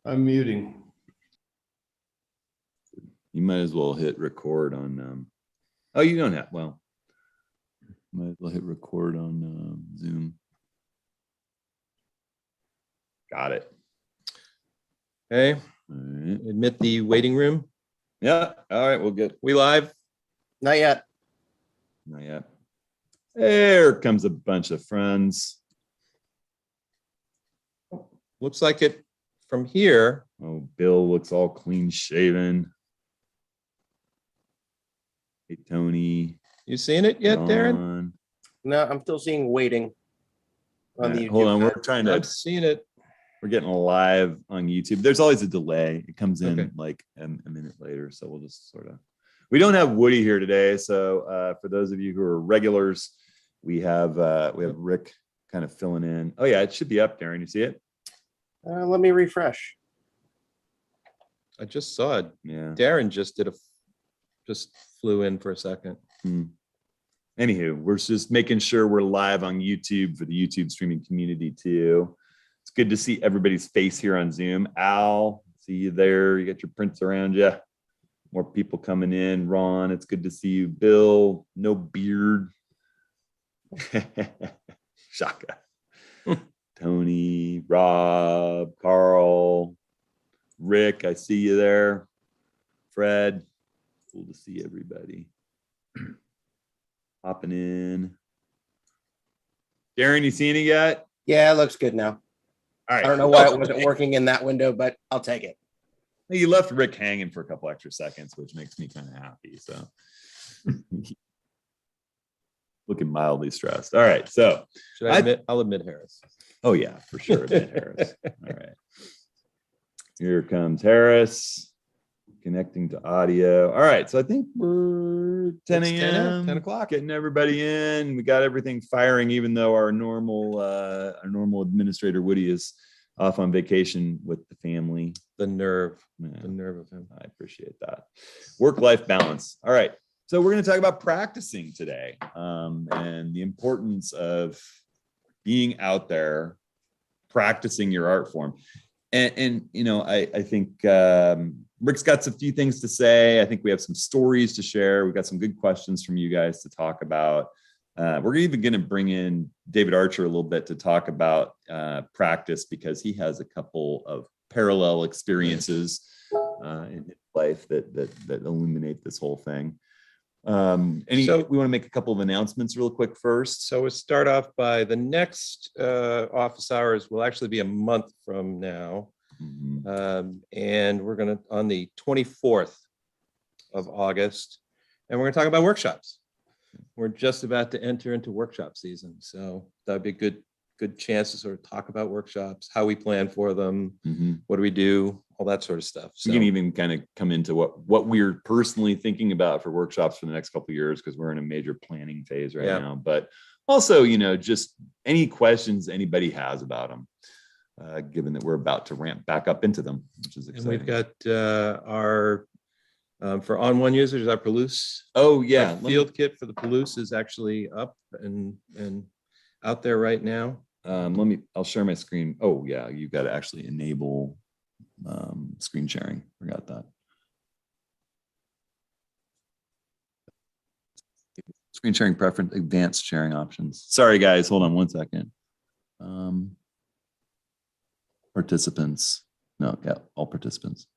I'm muting. You might as well hit record on, oh, you don't have, well, might as well hit record on Zoom. Got it. Okay, All right. admit the waiting room. Yeah, all right, we'll get, We live? Not yet. not yet. There comes a bunch of friends. Looks like it from here. Oh, Bill looks all clean shaven. Hey, Tony. You seen it yet, Darren? Ron. No, I'm still seeing waiting on All the right, YouTube. hold on, we're side. trying I've to, seen it. we're getting live on YouTube. There's always a delay. It comes in Okay. like a minute later. So we'll just sort of, we don't have Woody here today. So for those of you who are regulars, we have Rick kind of filling in. Oh yeah, it should be up, Darren. You see it? Let me refresh. I just saw it. Yeah. Darren just flew in for a second. Anywho, we're just making sure we're live on YouTube for the YouTube streaming community too. It's good to see everybody's face here on Zoom. Al, see you there. You got your prints around you. More people coming in. Ron, it's good to see you. Bill, no beard. Shaka. Tony, Rob, Carl, Rick, I see you there. Fred, cool to see everybody. Hopping in. Darren, you seen it yet? Yeah, it looks good now. All right. I don't know why it wasn't working in that window, but I'll take it. You left Rick hanging for a couple extra seconds, which makes me kind of happy. So looking mildly stressed. All right. So Should I admit? I'll admit Harris. oh yeah, for sure. Admit Harris. All right. Here comes Harris. Connecting to audio. All right. So I think we're 10 It's 10 a.m., a.m. 10 o'clock. Getting everybody in. We got everything firing, even though our normal administrator Woody is off on vacation with the family. The nerve Yeah, of him. I appreciate that. Work-life balance. All right. So we're going to talk about practicing today, and the importance of being out there practicing your art form. And you know, I think Rick's got a few things to say. I think we have some stories to share. We've got some good questions from you guys to talk about. We're even going to bring in David Archer a little bit to talk about practice, because he has a couple of parallel experiences in his life that illuminate this whole thing. We want to make a couple of announcements real quick first. So we'll start off by the next office hours will actually be a month from now. And we're going to on the 24th of August, and we're going to talk about workshops. We're just about to enter into workshop season, so that'd be a good chance to sort of talk about workshops, how we plan for them, what do we do, all that sort of stuff. So we can even kind of come into what we're personally thinking about for workshops for the next couple of years, because we're in a major planning phase right now. But also, you know, just any questions anybody has about them, given that we're about to ramp back up into them, which is exciting. And we've got our for On1 users, our Palouse. Oh yeah, Our field kit for the Palouse is actually up and out there right now. I'll share my screen. Oh yeah, you got to actually enable screen sharing. Forgot that. Screen sharing preference, advanced sharing options. Sorry guys, hold on one second. Participants. No, yeah, all participants.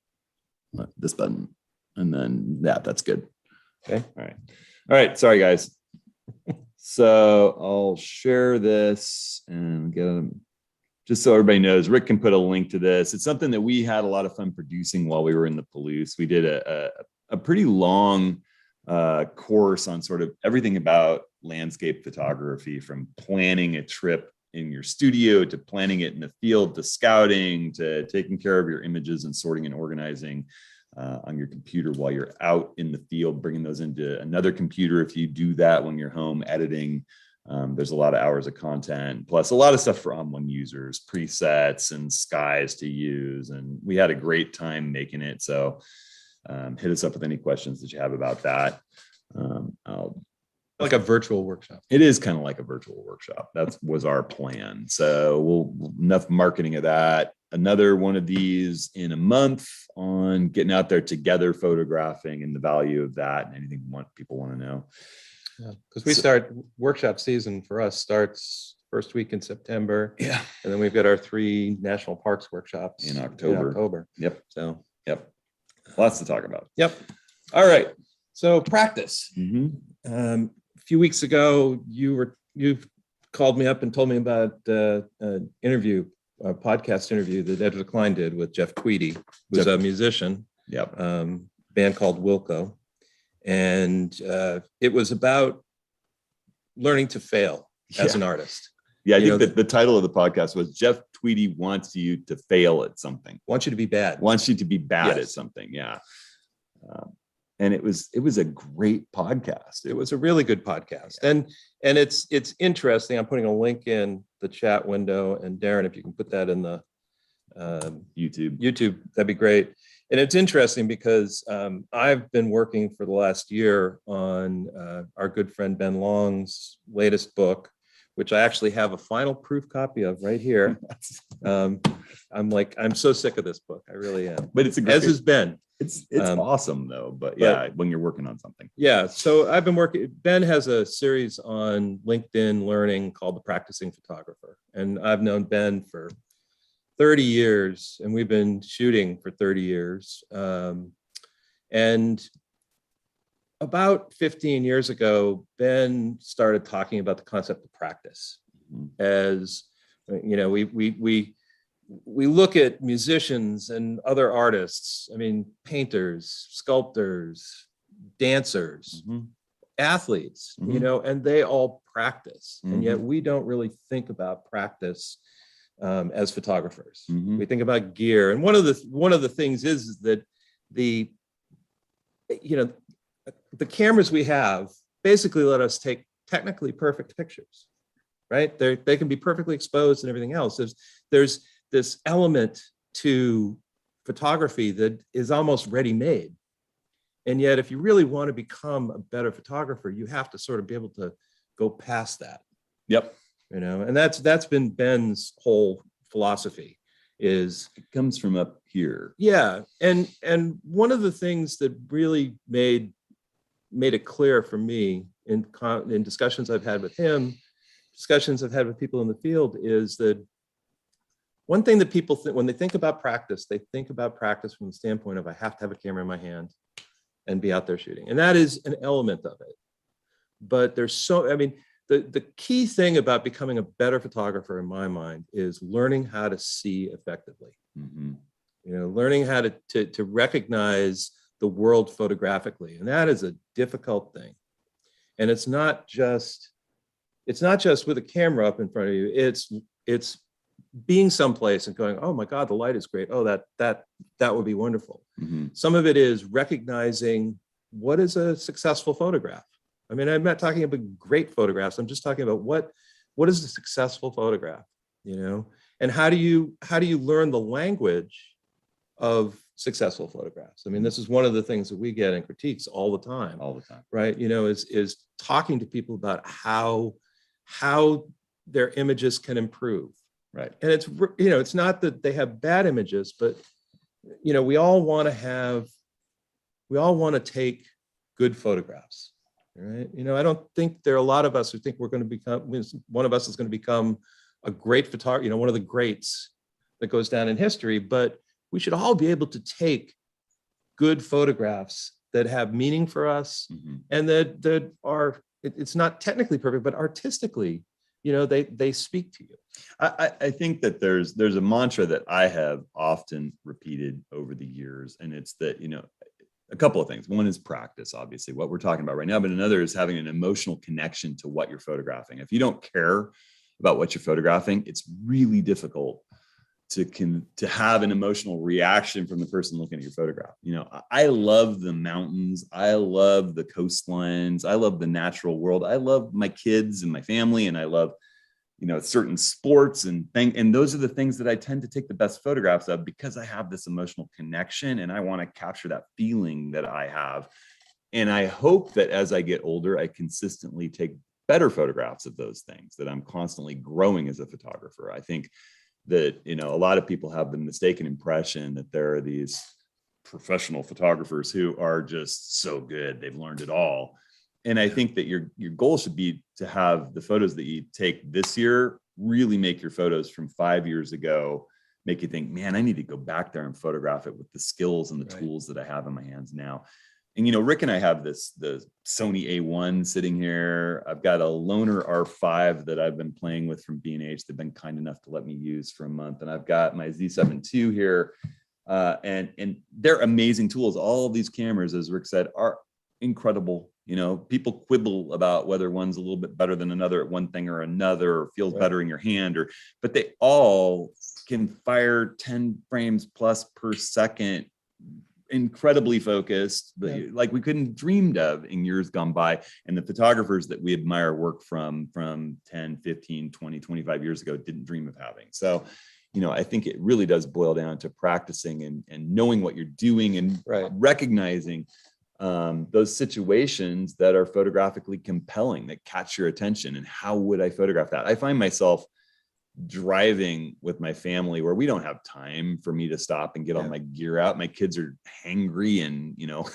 This button. And then that's good. Okay. All right. Sorry guys. So I'll share this and get them just so everybody knows. Rick can put a link to this. It's something that we had a lot of fun producing while we were in the Palouse. We did a pretty long course on sort of everything about landscape photography, from planning a trip in your studio to planning it in the field to scouting to taking care of your images and sorting and organizing on your computer while you're out in the field, bringing those into another computer if you do that when you're home editing. There's a lot of hours of content, plus a lot of stuff for On1 users, presets and skies to use. And we had a great time making it. So hit us up with any questions that you have about that. Like a virtual workshop. It is kind of like a virtual workshop. That was our plan. So we'll enough marketing of that. another one of these in a month on getting out there together, photographing, and the value of that, and anything people want to know. Because we start workshop season for us starts first week in September. Yeah. And then we've got our 3 national parks workshops In October. Yep. So, Yep. Lots to talk about. yep. All right. So practice. Mhm. A few weeks ago, you called me up and told me about an interview, a podcast interview that Edward Klein did with Jeff Tweedy, who's a musician, Yep. band called Wilco. And it was about learning to fail as an artist. Yeah, I think that the title of the podcast was Jeff Tweedy wants you to fail at something. Wants you to be bad. Wants you to be bad Yes. at something. Yeah. And it was a great podcast. It was a really good podcast. And it's interesting. I'm putting a link in the chat window, and Darren, if you can put that in the YouTube, that'd be great. And it's interesting because I've been working for the last year on our good friend Ben Long's latest book, which I actually have a final proof copy of right here. I'm so sick of this book. I really am. But it's a great, as is Ben. It's awesome though. But yeah, when you're working on something. Yeah. So I've been working. Ben has a series on LinkedIn Learning called The Practicing Photographer. And I've known Ben for 30 years, and we've been shooting for 30 years. And about 15 years ago, Ben started talking about the concept of practice. As you know, we look at musicians and other artists, I mean, painters, sculptors, dancers, athletes, you know, and they all practice. And yet we don't really think about practice as photographers. We think about gear. And one of the things is that the cameras we have basically let us take technically perfect pictures, right? They can be perfectly exposed and everything else. There's this element to photography that is almost ready-made. And yet, if you really want to become a better photographer, you have to sort of be able to go past that. Yep. You know, and that's been Ben's whole philosophy. Is it comes from up here. Yeah. And one of the things that really made it clear for me in discussions I've had with him, discussions I've had with people in the field, is that one thing that people think when they think about practice, they think about practice from the standpoint of I have to have a camera in my hand and be out there shooting. And that is an element of it. But the key thing about becoming a better photographer in my mind is learning how to see effectively. You know, learning how to recognize the world photographically. And that is a difficult thing. And it's not just with a camera up in front of you. It's being someplace and going, oh my God, the light is great. Oh, that would be wonderful. Some of it is recognizing what is a successful photograph. I mean, I'm not talking about great photographs. I'm just talking about what is a successful photograph, you know? And how do you learn the language of successful photographs? I mean, this is one of the things that we get in critiques all the time, right? You know, is talking to people about how their images can improve. Right. And it's, you know, it's not that they have bad images, but, you know, we all want to take good photographs, right? You know, I don't think there are a lot of us who think we're going to become, one of us is going to become a great photographer, you know, one of the greats that goes down in history, but we should all be able to take good photographs that have meaning for us and that are, it's not technically perfect, but artistically, you know, they speak to you. I think that there's a mantra that I have often repeated over the years, and it's that, you know, a couple of things. One is practice, obviously, what we're talking about right now, but another is having an emotional connection to what you're photographing. If you don't care about what you're photographing, it's really difficult to have an emotional reaction from the person looking at your photograph. You know, I love the mountains. I love the coastlines. I love the natural world. I love my kids and my family. And I love, you know, certain sports and those are the things that I tend to take the best photographs of because I have this emotional connection and I want to capture that feeling that I have. And I hope that as I get older, I consistently take better photographs of those things, that I'm constantly growing as a photographer. I think that, you know, a lot of people have the mistaken impression that there are these professional photographers who are just so good, they've learned it all. And I think that your goal should be to have the photos that you take this year really make your photos from 5 years ago, make you think, man, I need to go back there and photograph it with the skills and the tools that I have in my hands now. And, you know, Rick and I have the Sony A1 sitting here. I've got a Loner R5 that I've been playing with from B&H. They've been kind enough to let me use for a month. And I've got my Z7 II here. And they're amazing tools. All of these cameras, as Rick said, are incredible. You know, people quibble about whether one's a little bit better than another at one thing or another, or feels better in your hand, but they all can fire 10 frames plus per second, incredibly focused, like we couldn't dreamed of in years gone by. And the photographers that we admire work from 10, 15, 20, 25 years ago didn't dream of having. So, you know, I think it really does boil down to practicing and knowing what you're doing and recognizing those situations that are photographically compelling, that catch your attention. And how would I photograph that? I find myself driving with my family where we don't have time for me to stop and get all my gear out. My kids are hangry and, you know,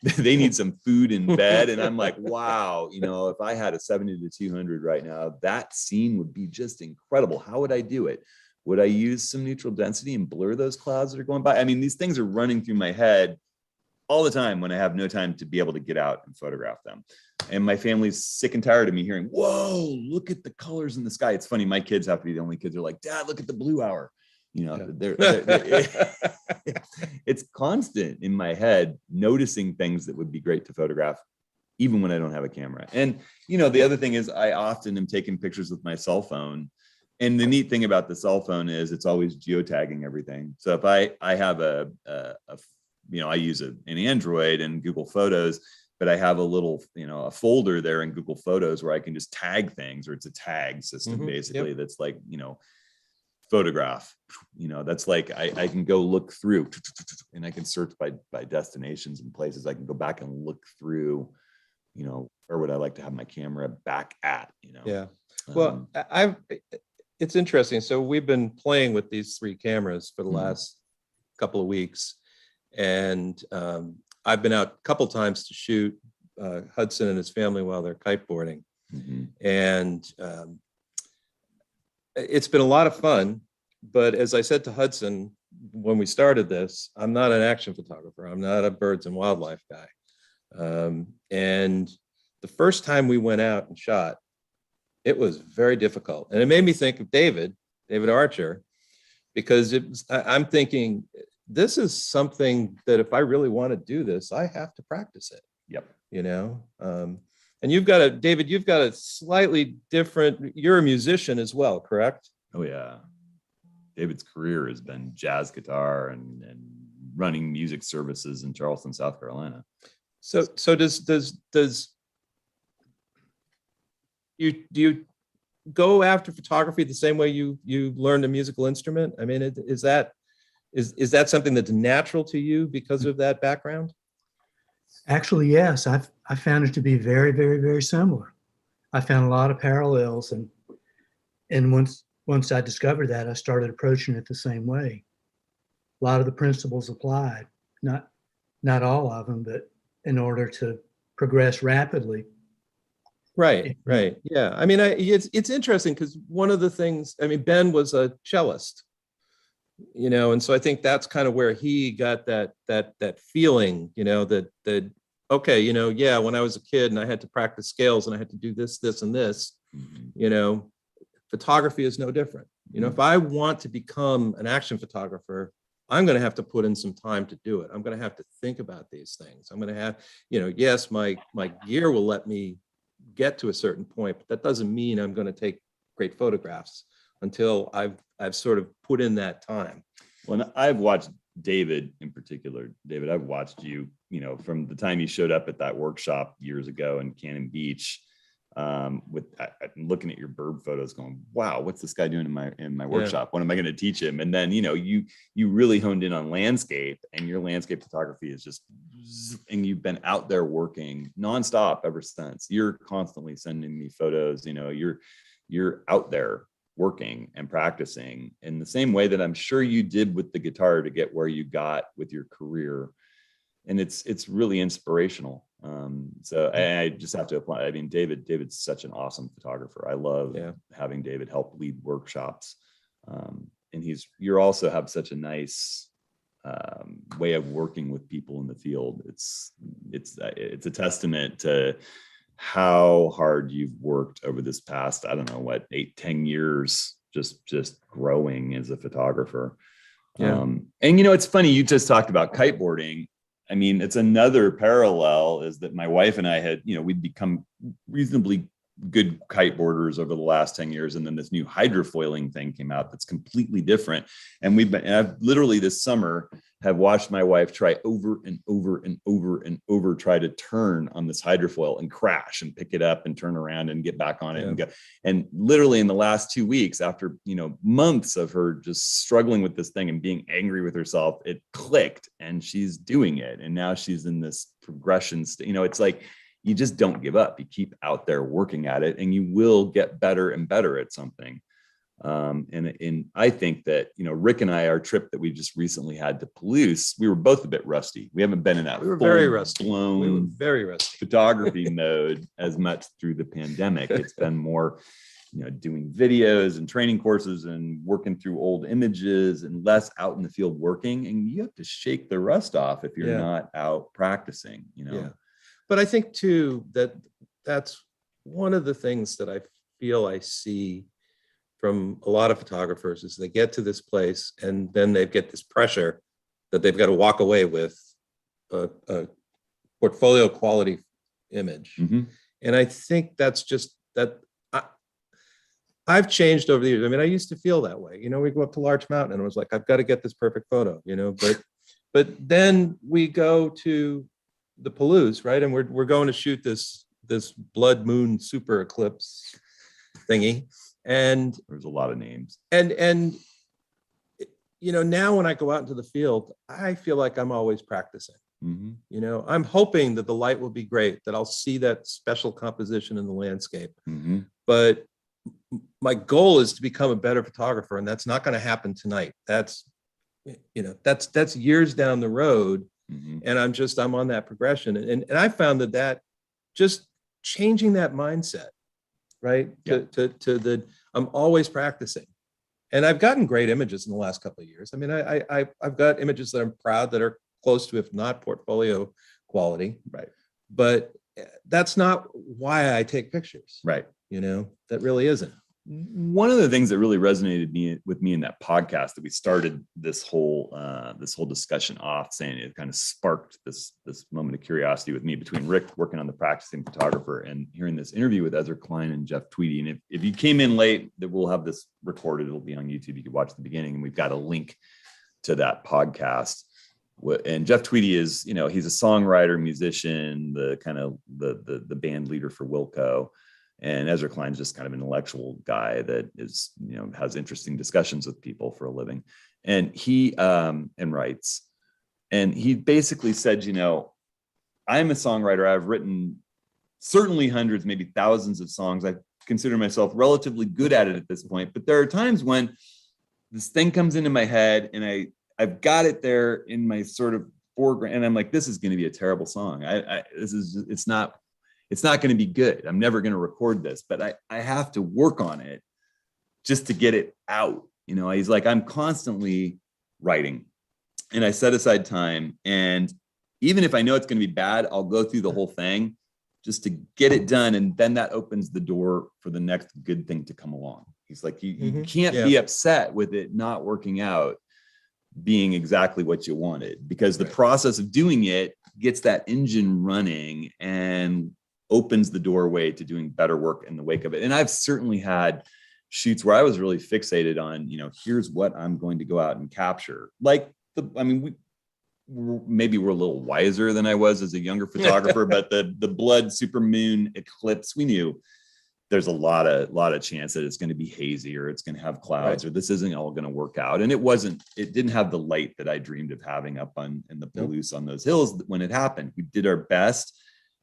they need some food in bed. And I'm like, wow, you know, if I had a 70-200 right now, that scene would be just incredible. How would I do it? Would I use some neutral density and blur those clouds that are going by? I mean, these things are running through my head all the time when I have no time to be able to get out and photograph them. And my family's sick and tired of me hearing, whoa, look at the colors in the sky. It's funny. My kids have to be the only kids who are like, Dad, look at the blue hour. You know, it's constant in my head, noticing things that would be great to photograph, even when I don't have a camera. And, you know, the other thing is I often am taking pictures with my cell phone. And the neat thing about the cell phone is it's always geotagging everything. So if I have you know, I use an Android and Google Photos, but I have a little, you know, a folder there in Google Photos where I can just tag things, or it's a tag system basically. That's like, you know, photograph, you know, that's like, I can go look through and I can search by destinations and places. I can go back and look through, you know, where would I like to have my camera back at, you know? Yeah. Well, it's interesting. So we've been playing with these 3 cameras for the last couple of weeks. And I've been out a couple times to shoot Hudson and his family while they're kiteboarding. And it's been a lot of fun. But as I said to Hudson, when we started this, I'm not an action photographer. I'm not a birds and wildlife guy. And the first time we went out and shot, it was very difficult. And it made me think of David Archer, because I'm thinking, this is something that if I really want to do this, I have to practice it. Yep. You know, and David, you've got a slightly different, you're a musician as well, correct? Oh yeah. David's career has been jazz guitar and running music services in Charleston, South Carolina. So does you go after photography the same way you learned a musical instrument? I mean, is that something that's natural to you because of that background? Actually, yes. I found it to be very, very, very similar. I found a lot of parallels, and once I discovered that, I started approaching it the same way. A lot of the principles applied, not all of them, but in order to progress rapidly. Right. Yeah. I mean, it's interesting because one of the things, I mean, Ben was a cellist, you know, and so I think that's kind of where he got that feeling, you know, that okay, you know, yeah, when I was a kid and I had to practice scales and I had to do this, and this, you know, photography is no different. You know, if I want to become an action photographer, I'm going to have to put in some time to do it. I'm going to have to think about these things. I'm going to have, you know, yes, my gear will let me get to a certain point, but that doesn't mean I'm going to take great photographs until I've sort of put in that time. Well, I've watched David in particular. David, I've watched you, you know, from the time you showed up at that workshop years ago in Cannon Beach, with looking at your bird photos going, wow, what's this guy doing in my workshop? What am I going to teach him? And then, you know, you really honed in on landscape, and your landscape photography is just, and you've been out there working nonstop ever since. You're constantly sending me photos, you know, you're out there working and practicing in the same way that I'm sure you did with the guitar to get where you got with your career. And it's really inspirational. So I just have to apply. I mean, David's such an awesome photographer. I love having David help lead workshops. And you're also have such a nice way of working with people in the field. It's a testament to how hard you've worked over this past, I don't know what, 8-10 years, just growing as a photographer. And it's funny, you just talked about kiteboarding. I mean, it's another parallel is that my wife and I had, we'd become reasonably good kiteboarders over the last 10 years. And then this new hydrofoiling thing came out that's completely different. And I've literally this summer have watched my wife try over and over and over and over, try to turn on this hydrofoil and crash and pick it up and turn around and get back on it and go. And literally in the last 2 weeks, after, months of her just struggling with this thing and being angry with herself, it clicked and she's doing it. And now she's in this progression. It's like, you just don't give up. You keep out there working at it and you will get better and better at something. And I think that, Rick and I, our trip that we just recently had to Palouse, we were both a bit rusty. We haven't been in that very rusty. Very rusty photography mode as much through the pandemic. It's been more, doing videos and training courses and working through old images and less out in the field working. And you have to shake the rust off if you're not out practicing, But I think too, that's one of the things that I feel I see from a lot of photographers is they get to this place and then they get this pressure that they've got to walk away with a portfolio quality image. Mm-hmm. And I think that's just that I've changed over the years. I mean, I used to feel that way. We go up to Larch Mountain and it was like, I've got to get this perfect photo, but then we go to the Palouse, right? And we're going to shoot this blood moon super eclipse thingy. And there's a lot of names. And now when I go out into the field, I feel like I'm always practicing. Mm-hmm. I'm hoping that the light will be great, that I'll see that special composition in the landscape. Mm-hmm. But my goal is to become a better photographer, and that's not going to happen tonight. That's years down the road. Mm-hmm. And I'm on that progression. And I found that just changing that mindset, right? To I'm always practicing. And I've gotten great images in the last couple of years. I mean, I've got images that I'm proud that are close to, if not portfolio quality. Right. But that's not why I take pictures. Right. That really isn't. One of the things that really resonated with me in that podcast that we started this whole discussion off, saying it kind of sparked this moment of curiosity with me between Rick working on the practicing photographer and hearing this interview with Ezra Klein and Jeff Tweedy. And if you came in late, that we'll have this recorded. It'll be on YouTube. You can watch the beginning, and we've got a link to that podcast. And Jeff Tweedy is, he's a songwriter, musician, the band leader for Wilco. And Ezra Klein's just kind of an intellectual guy that is, has interesting discussions with people for a living. And he and writes. And he basically said, I'm a songwriter. I've written certainly hundreds, maybe thousands of songs. I consider myself relatively good at it at this point. But there are times when this thing comes into my head and I've got it there in my sort of foreground. And I'm like, this is going to be a terrible song. It's not going to be good. I'm never going to record this, but I have to work on it just to get it out. He's like, I'm constantly writing and I set aside time. And even if I know it's going to be bad, I'll go through the whole thing just to get it done. And then that opens the door for the next good thing to come along. He's like, you can't be upset with it not working out being exactly what you wanted, because the process of doing it gets that engine running and opens the doorway to doing better work in the wake of it. And I've certainly had shoots where I was really fixated on, here's what I'm going to go out and capture. Maybe we're a little wiser than I was as a younger photographer, but the blood supermoon eclipse, we knew there's a lot of chance that it's going to be hazy or it's going to have clouds or this isn't all going to work out. And it didn't have the light that I dreamed of having up in the Palouse on those hills when it happened. We did our best.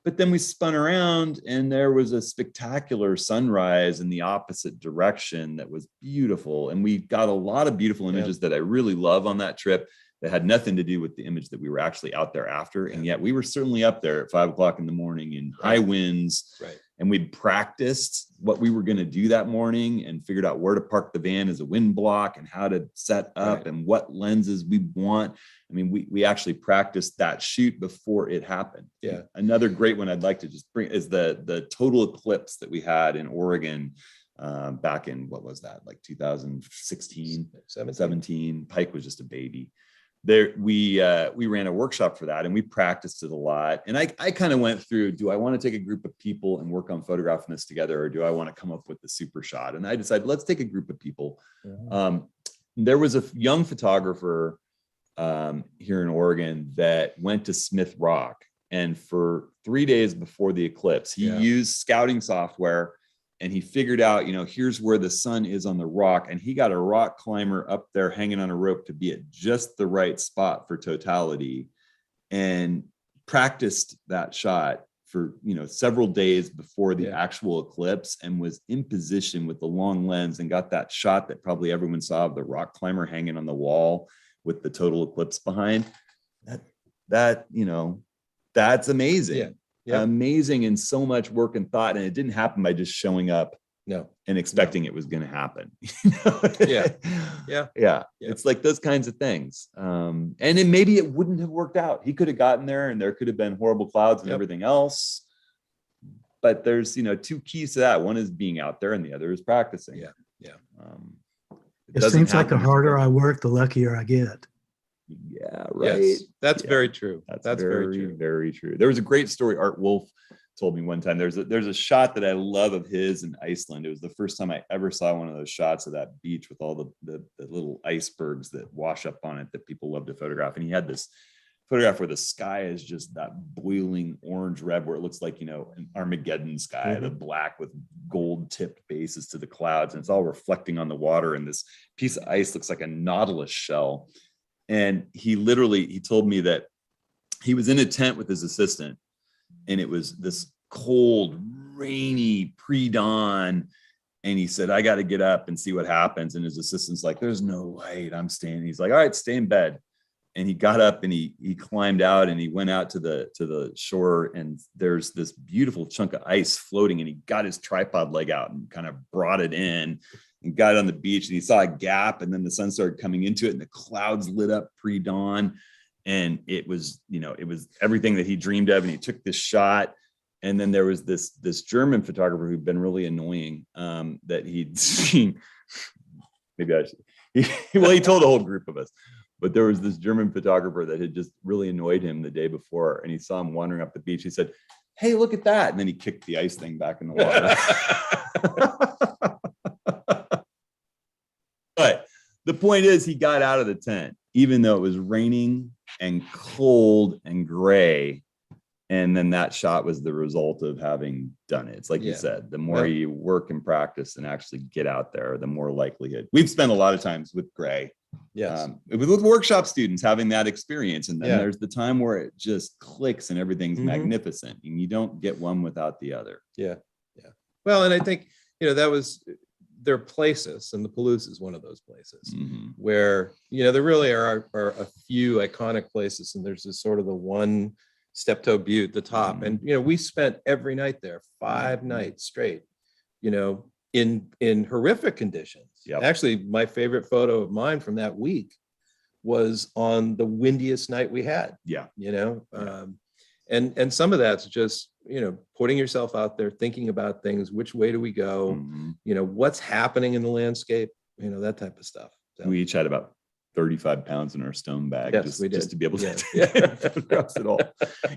But then we spun around and there was a spectacular sunrise in the opposite direction that was beautiful. And we got a lot of beautiful images that I really love on that trip that had nothing to do with the image that we were actually out there after. And yet we were certainly up there at 5 o'clock in the morning in high winds. Right. And we'd practiced what we were going to do that morning and figured out where to park the van as a wind block and how to set up and what lenses we want. I mean, we actually practiced that shoot before it happened. Yeah. Another great one I'd like to just bring is the total eclipse that we had in Oregon back in, what was that, like 2016, 17. Pike was just a baby. There we ran a workshop for that and we practiced it a lot. And I kind of went through, do I want to take a group of people and work on photographing this together, or do I want to come up with the super shot? And I decided, let's take a group of people. There was a young photographer here in Oregon that went to Smith Rock, and for 3 days before the eclipse, he used scouting software. And he figured out, here's where the sun is on the rock. And he got a rock climber up there hanging on a rope to be at just the right spot for totality, and practiced that shot for, several days before the actual eclipse, and was in position with the long lens and got that shot that probably everyone saw of the rock climber hanging on the wall with the total eclipse behind. That's amazing. Yeah. Yep. Amazing, and so much work and thought, and it didn't happen by just showing up and expecting it was going to happen. Yeah. It's like those kinds of things. And then maybe it wouldn't have worked out. He could have gotten there and there could have been horrible clouds and everything else. But there's, two keys to that. One is being out there and the other is practicing. It seems like the harder I work, the luckier I get. Yeah, right. Yes, that's very true. That's very true. Very true. There was a great story Art Wolf told me one time. There's a shot that I love of his in Iceland. It was the first time I ever saw one of those shots of that beach with all the little icebergs that wash up on it that people love to photograph. And he had this photograph where the sky is just that boiling orange red, where it looks like, an Armageddon sky, the black with gold tipped bases to the clouds. And it's all reflecting on the water. And this piece of ice looks like a nautilus shell. And he told me that he was in a tent with his assistant, and it was this cold, rainy pre-dawn. And he said, I got to get up and see what happens. And his assistant's like, there's no light. I'm staying. He's like, all right, stay in bed. And he got up and he climbed out and he went out to the shore, and there's this beautiful chunk of ice floating, and he got his tripod leg out and kind of brought it in and got on the beach, and he saw a gap, and then the sun started coming into it and the clouds lit up pre-dawn. And it was everything that he dreamed of. And he took this shot. And then there was this German photographer who'd been really annoying, that he'd seen. Maybe I should. He told a whole group of us, but there was this German photographer that had just really annoyed him the day before. And he saw him wandering up the beach. He said, hey, look at that. And then he kicked the ice thing back in the water. But the point is, he got out of the tent, even though it was raining and cold and gray. And then that shot was the result of having done it. It's like you said, the more you work and practice and actually get out there, the more likelihood. We've spent a lot of times with Gray. Yes. With workshop students having that experience. And then there's the time where it just clicks and everything's magnificent, and you don't get one without the other. Yeah. Well, and I think, there are places, and the Palouse is one of those places where, there really are a few iconic places, and there's this sort of the one Steptoe Butte, the top. And, we spent every night there, 5 nights straight, in horrific conditions. Actually, my favorite photo of mine from that week was on the windiest night we had. And some of that's just, putting yourself out there, thinking about things, which way do we go? What's happening in the landscape, that type of stuff. So. We each had about 35 pounds in our stone bag, Yes, just to be able to photograph it all.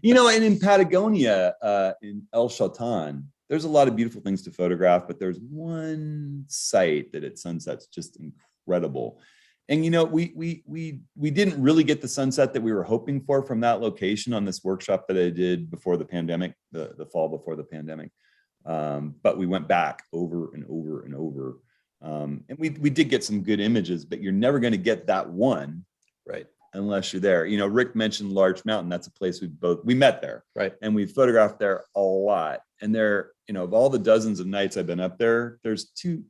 And in Patagonia, in El Chatan, there's a lot of beautiful things to photograph, but there's one site that at sunset's just incredible. And we didn't really get the sunset that we were hoping for from that location on this workshop that I did before the pandemic, the fall before the pandemic. But we went back over and over and over. And we did get some good images, but you're never going to get that one. Right. unless you're there. Rick mentioned Large Mountain. That's a place we met there. Right. And we photographed there a lot. And there, of all the dozens of nights I've been up there, there's two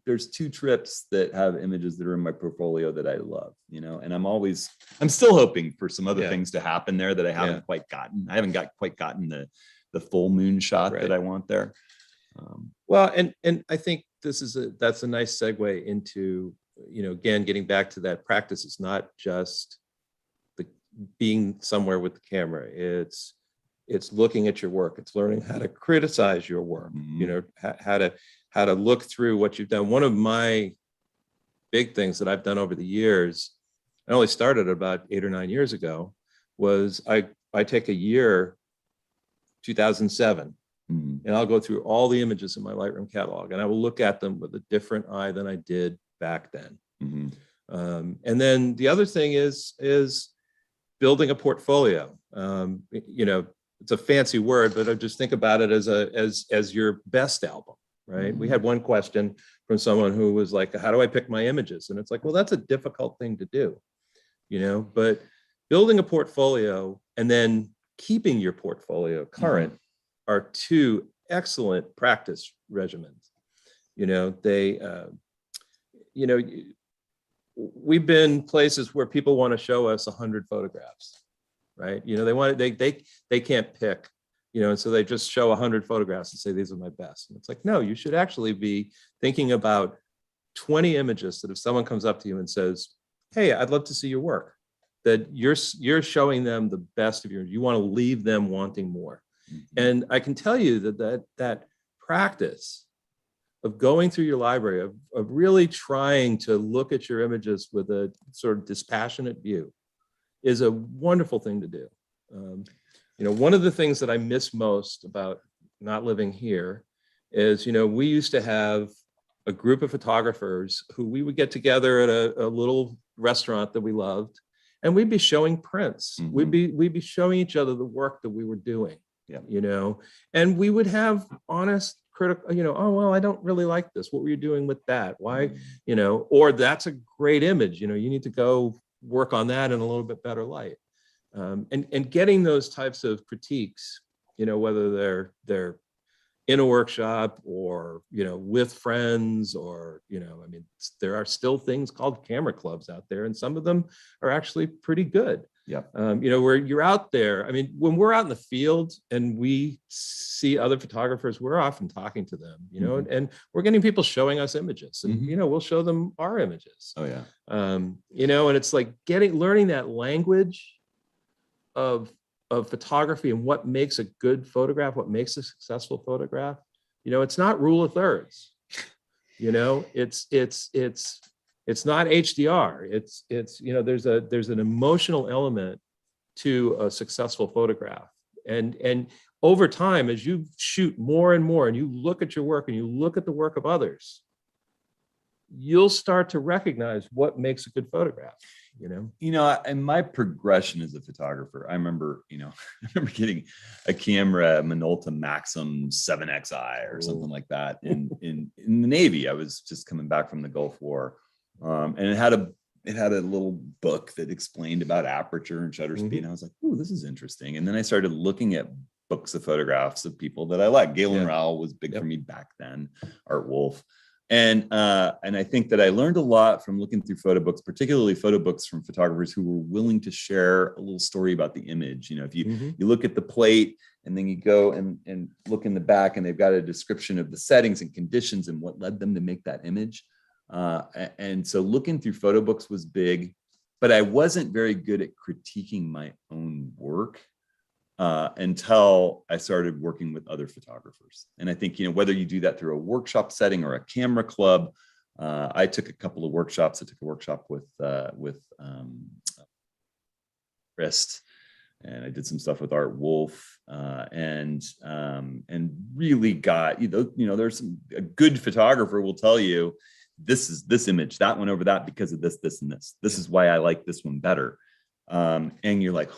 trips that have images that are in my portfolio that I love, and I'm still hoping for some other things to happen there that I haven't quite gotten. I haven't quite gotten the full moon shot that I want there. Well, and I think that's a nice segue into, again, getting back to that practice. It's not just being somewhere with the camera. It's looking at your work. It's learning how to criticize your work, how to look through what you've done. One of my big things that I've done over the years, I only started about 8 or 9 years ago, was I take a year, 2007, and I'll go through all the images in my Lightroom catalog, and I will look at them with a different eye than I did back then. And then the other thing is building a portfolio. It's a fancy word, but I just think about it as your best album, right? We had one question from someone who was like, how do I pick my images? And it's like, well, that's a difficult thing to do, but building a portfolio and then keeping your portfolio current are two excellent practice regimens. We've been places where people want to show us 100 photographs, right? They can't pick, and so they just show 100 photographs and say, these are my best. And it's like, no, you should actually be thinking about 20 images that if someone comes up to you and says, hey, I'd love to see your work, that you're showing them the best of you want to leave them wanting more. And I can tell you that practice of going through your library, of really trying to look at your images with a sort of dispassionate view is a wonderful thing to do. One of the things that I miss most about not living here is, we used to have a group of photographers who we would get together at a little restaurant that we loved, and we'd be showing prints. We'd be showing each other the work that we were doing. And we would have honest critical, oh, well, I don't really like this. What were you doing with that? Why, or that's a great image. You need to go work on that in a little bit better light. And getting those types of critiques, whether they're in a workshop or, with friends or, there are still things called camera clubs out there, and some of them are actually pretty good. Yeah. Where you're out there. I mean, when we're out in the field and we see other photographers, we're often talking to them, and we're getting people showing us images, and we'll show them our images. Oh yeah. And it's like learning that language of photography and what makes a good photograph, what makes a successful photograph. It's not rule of thirds. It's not HDR. It's there's an emotional element to a successful photograph. And over time, as you shoot more and more and you look at your work and you look at the work of others, you'll start to recognize what makes a good photograph. And my progression as a photographer, I remember getting a camera, Minolta Maxim 7XI or something like that in the Navy. I was just coming back from the Gulf War. And it had a little book that explained about aperture and shutter speed. And I was like, "Ooh, this is interesting." And then I started looking at books of photographs of people that I like. Galen Rowell was big for me back then, Art Wolf. And I think that I learned a lot from looking through photo books, particularly photo books from photographers who were willing to share a little story about the image. If you look at the plate and then you go and look in the back and they've got a description of the settings and conditions and what led them to make that image. And so looking through photo books was big, but I wasn't very good at critiquing my own work until I started working with other photographers. And I think, whether you do that through a workshop setting or a camera club, I took a couple of workshops. I took a workshop with Chris, and I did some stuff with Art Wolf, and really got, there's a good photographer will tell you, this is this image, that one over that because of this, and this. This is why I like this one better. And you're like,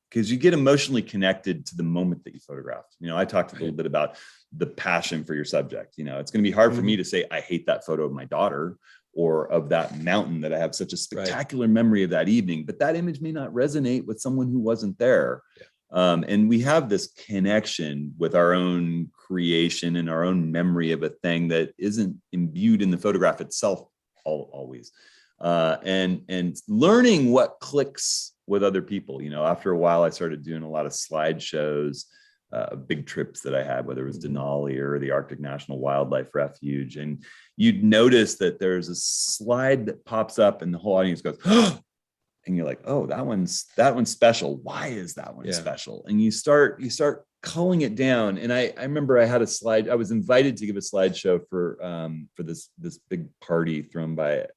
because you get emotionally connected to the moment that you photographed. I talked a little bit about the passion for your subject. It's going to be hard for me to say, I hate that photo of my daughter, or of that mountain that I have such a spectacular memory of that evening, but that image may not resonate with someone who wasn't there. And we have this connection with our own creation and our own memory of a thing that isn't imbued in the photograph itself always. And learning what clicks with other people. After a while, I started doing a lot of slideshows, big trips that I had, whether it was Denali or the Arctic National Wildlife Refuge. And you'd notice that there's a slide that pops up and the whole audience goes, oh, and you're like, oh, that one's special. Why is that one special? And you start culling it down. And I remember I had a slide. I was invited to give a slideshow for this big party thrown by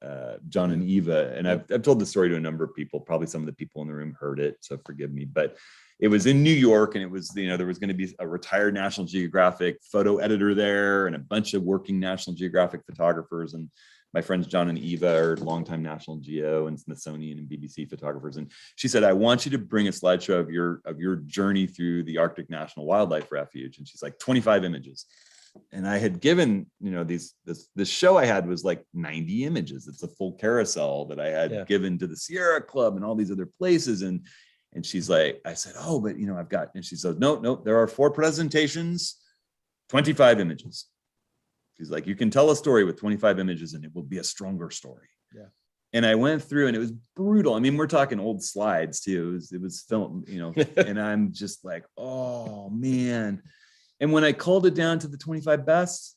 John and Eva. And I've told the story to a number of people. Probably some of the people in the room heard it, so forgive me. But it was in New York, and it was, there was going to be a retired National Geographic photo editor there, and a bunch of working National Geographic photographers. And my friends John and Eva are longtime National Geo and Smithsonian and BBC photographers. And she said, I want you to bring a slideshow of your journey through the Arctic National Wildlife Refuge. And she's like, 25 images. And I had given, this show I had was like 90 images. It's a full carousel that I had given to the Sierra Club and all these other places. And she's like, I said, oh, but I've got, and she says, no, there are 4 presentations, 25 images. She's like, you can tell a story with 25 images and it will be a stronger story. Yeah. And I went through and it was brutal. I mean, we're talking old slides too. It was film, and I'm just like, oh man. And when I culled it down to the 25 best,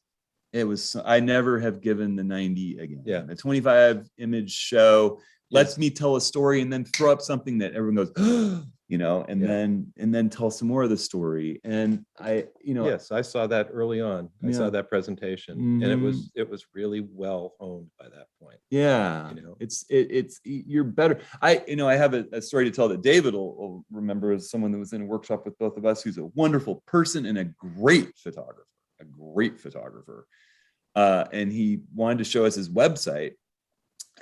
I never have given the 90 again. Yeah. The 25 image show lets me tell a story and then throw up something that everyone goes, and then tell some more of the story. And yes, I saw that early on. I saw that presentation, and it was really well honed by that point. Yeah, it's you're better. I have a story to tell that David will remember as someone that was in a workshop with both of us, who's a wonderful person and a great photographer. And he wanted to show us his website.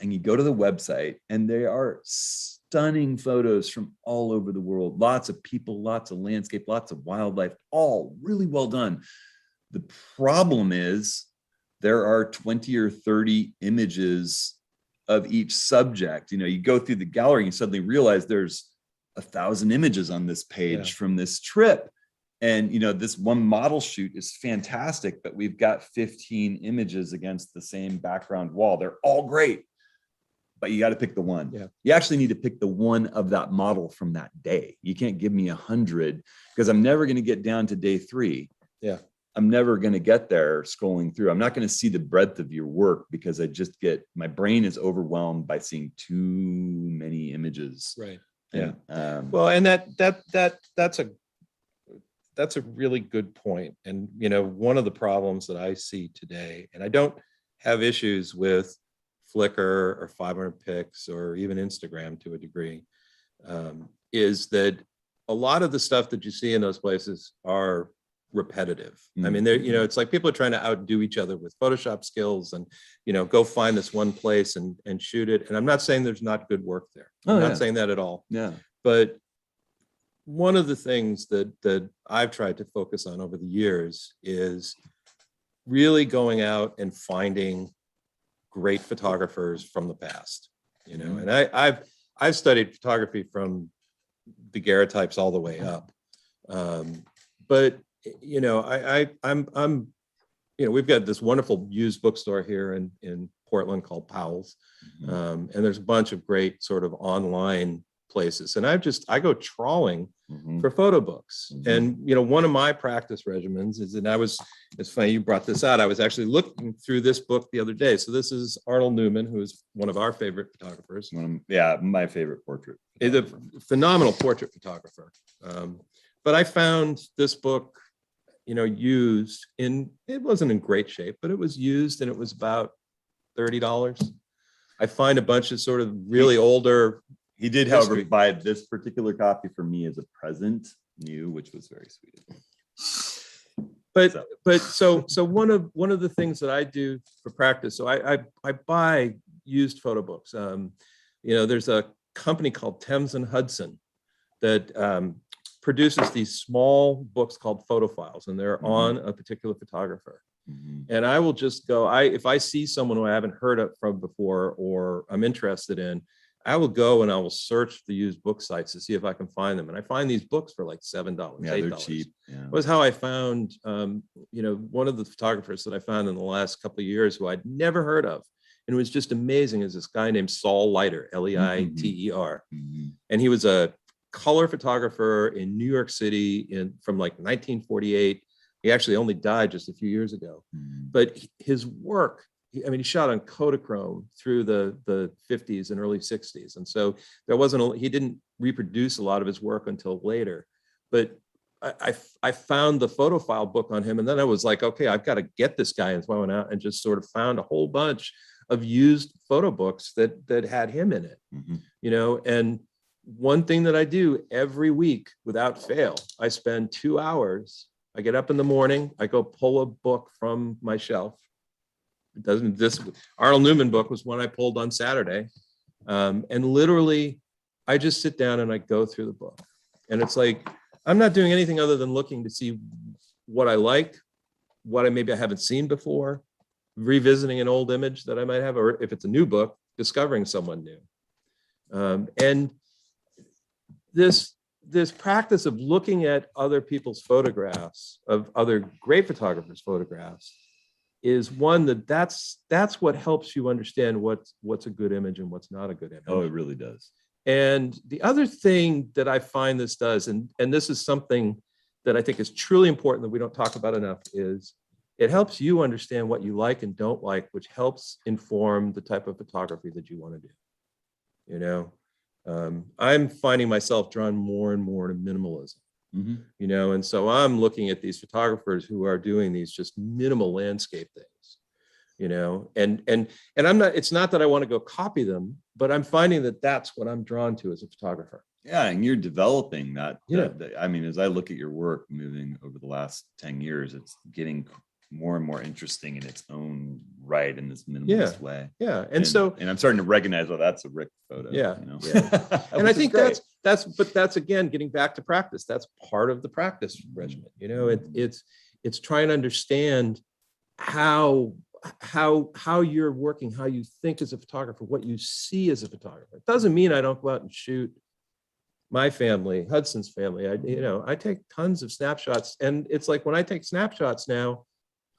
And you go to the website and they are stunning photos from all over the world. Lots of people, lots of landscape, lots of wildlife, all really well done. The problem is there are 20 or 30 images of each subject. You go through the gallery and you suddenly realize there's 1,000 images on this page from this trip. And, this one model shoot is fantastic, but we've got 15 images against the same background wall. They're all great. But you got to pick the one. Yeah. You actually need to pick the one of that model from that day. You can't give me 100 because I'm never going to get down to day 3. Yeah. I'm never going to get there scrolling through. I'm not going to see the breadth of your work because my brain is overwhelmed by seeing too many images. Right. Yeah. Well, and that's a really good point. And, one of the problems that I see today, and I don't have issues with Flickr or 500 pics or even Instagram to a degree, is that a lot of the stuff that you see in those places are repetitive. I mean, it's like people are trying to outdo each other with Photoshop skills and, go find this one place and shoot it. And I'm not saying there's not good work there. I'm not saying that at all. Yeah. But one of the things that I've tried to focus on over the years is really going out and finding great photographers from the past, and I've studied photography from the daguerreotypes all the way up. But I'm we've got this wonderful used bookstore here in Portland called Powell's. And there's a bunch of great sort of online places. And I go trawling for photo books. And, one of my practice regimens is, and it's funny you brought this out. I was actually looking through this book the other day. So this is Arnold Newman, who is one of our favorite photographers. My favorite portrait. He's a phenomenal portrait photographer. But I found this book, used it wasn't in great shape, but it was used and it was about $30. I find a bunch of sort of really older. He did, however, buy this particular copy for me as a present, new, which was very sweet. So one of the things that I do for practice, so I buy used photo books. There's a company called Thames and Hudson that produces these small books called photo files, and they're on a particular photographer. Mhm. And I will just go, if I see someone who I haven't heard of from before or I'm interested in, I will go and I will search the used book sites to see if I can find them. And I find these books for like $7, Yeah, $8. they're cheap. Yeah. Was how I found, one of the photographers that I found in the last couple of years who I'd never heard of. And it was just amazing, is this guy named Saul Leiter, Leiter. Mhm. And he was a color photographer in New York City from like 1948. He actually only died just a few years ago. Mhm. But his work, he shot on Kodachrome through the 50s and early 60s. And so he didn't reproduce a lot of his work until later. But I found the photophile book on him. And then I was like, okay, I've got to get this guy. And so I went out and just sort of found a whole bunch of used photo books that had him in it, Mhm. And one thing that I do every week without fail, I spend 2 hours. I get up in the morning, I go pull a book from my shelf. This Arnold Newman book was one I pulled on Saturday. And literally I just sit down and I go through the book. And it's like, I'm not doing anything other than looking to see what I like, what I haven't seen before, revisiting an old image that I might have, or if it's a new book, discovering someone new. And this practice of looking at other people's photographs, of other great photographers' photographs, is one that's what helps you understand what's a good image and what's not a good image. Oh, it really does. And the other thing that I find this does, and this is something that I think is truly important that we don't talk about enough, is it helps you understand what you like and don't like, which helps inform the type of photography that you want to do. I'm finding myself drawn more and more to minimalism, Mhm. and so I'm looking at these photographers who are doing these just minimal landscape things, and I'm not, it's not that I want to go copy them, but I'm finding that that's what I'm drawn to as a photographer. Yeah, and you're developing that. Yeah. As I look at your work moving over the last 10 years, it's getting more and more interesting in its own right in this minimalist way. Yeah. And I'm starting to recognize, well, that's a Rick photo. Yeah, Yeah. And I think that's again, getting back to practice. That's part of the practice regimen. It's trying to understand how you're working, how you think as a photographer, what you see as a photographer. It doesn't mean I don't go out and shoot my family, Hudson's family. I take tons of snapshots, and it's like when I take snapshots now,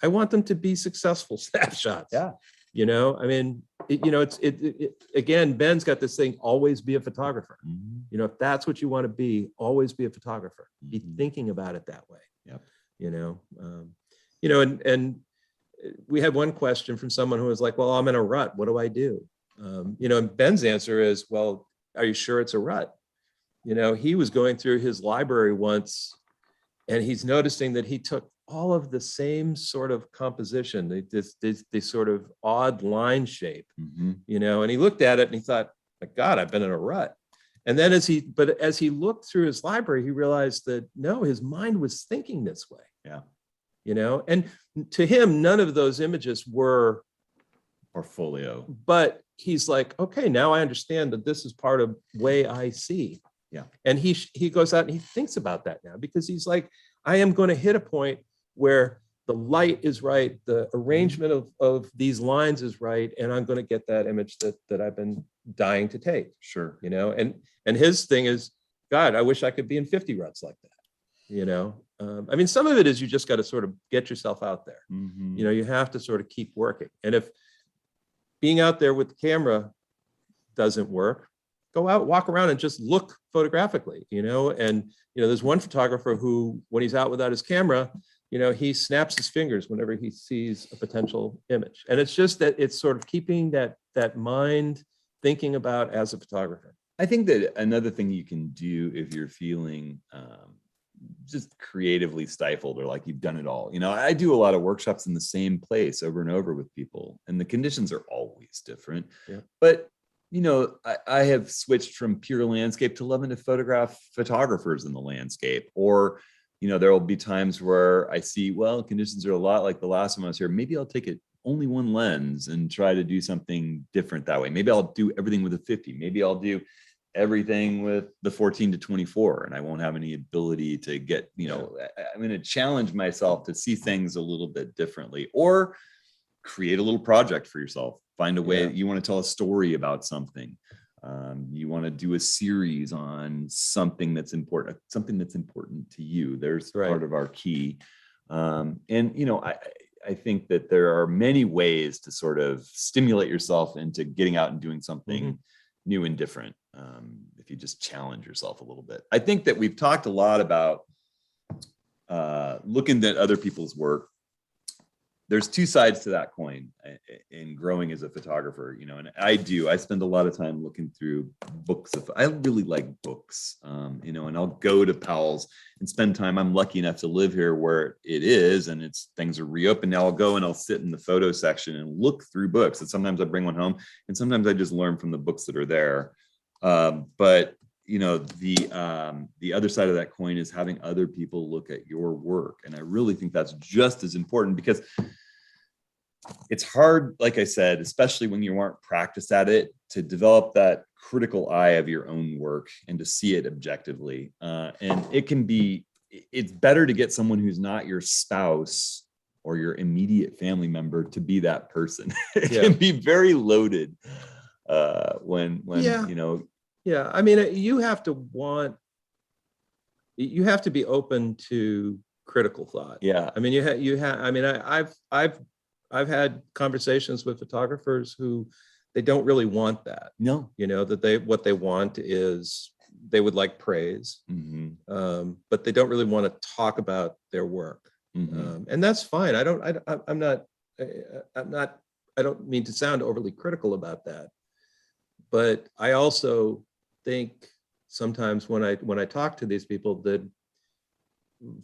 I want them to be successful snapshots. Yeah. Again, Ben's got this thing, always be a photographer. Mhm. If that's what you want to be, always be a photographer. Be Mhm. thinking about it that way. Yep. And we had one question from someone who was like, well, I'm in a rut. What do I do? And Ben's answer is, well, are you sure it's a rut? He was going through his library once, and he's noticing that he took all of the same sort of composition, this sort of odd line shape, Mhm. and he looked at it and he thought, my God, I've been in a rut. And then as he looked through his library, he realized that no, his mind was thinking this way. Yeah. And to him, none of those images were Portfolio. but he's like, okay, now I understand that this is part of way I see. Yeah. And he goes out and he thinks about that now, because he's like, I am going to hit a point where the light is right, the arrangement of these lines is right, and I'm going to get that image that I've been dying to take. Sure. And his thing is, God, I wish I could be in 50 ruts like that. Some of it is you just got to sort of get yourself out there. Mhm. You have to sort of keep working. And if being out there with the camera doesn't work, go out, walk around and just look photographically, and, there's one photographer who, when he's out without his camera, he snaps his fingers whenever he sees a potential image. And it's just that it's sort of keeping that mind thinking about as a photographer. I think that another thing you can do if you're feeling just creatively stifled or like you've done it all. I do a lot of workshops in the same place over and over with people, and the conditions are always different. Yeah. But I have switched from pure landscape to loving to photograph photographers in the landscape. Or, there will be times where I see, well, conditions are a lot like the last time I was here. Maybe I'll take it only one lens and try to do something different that way. Maybe I'll do everything with a 50. Maybe I'll do everything with the 14 to 24, and I won't have any ability to get, I'm going to challenge myself to see things a little bit differently, or create a little project for yourself. Find a way that you want to tell a story about something. You want to do a series on something that's important to you. There's part of our key. I think that there are many ways to sort of stimulate yourself into getting out and doing something new and different. If you just challenge yourself a little bit. I think that we've talked a lot about looking at other people's work. There's two sides to that coin in growing as a photographer, and I spend a lot of time looking through books. I really like books, and I'll go to Powell's and spend time. I'm lucky enough to live here where it is, and things are reopened now. I'll go and I'll sit in the photo section and look through books. And sometimes I bring one home, and sometimes I just learn from the books that are there. But the other side of that coin is having other people look at your work. And I really think that's just as important, because it's hard, like I said, especially when you aren't practiced at it, to develop that critical eye of your own work and to see it objectively. And it's better to get someone who's not your spouse or your immediate family member to be that person. It can be very loaded when Yeah, I mean, you have to be open to critical thought. Yeah. I mean, I mean, I've had conversations with photographers who they don't really want that. No. What they want is they would like praise, but they don't really want to talk about their work. And that's fine. I don't mean to sound overly critical about that, but I also think sometimes when I talk to these people that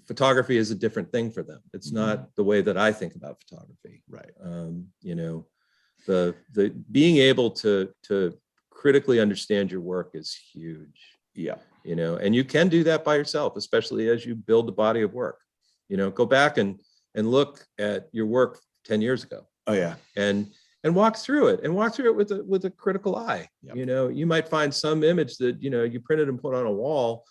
photography is a different thing for them. It's not the way that I think about photography. Right. The being able to critically understand your work is huge. Yeah. And you can do that by yourself, especially as you build a body of work. Go back and look at your work 10 years ago. Oh yeah. And walk through it with a critical eye. Yep. You might find some image that, you printed and put on a wall,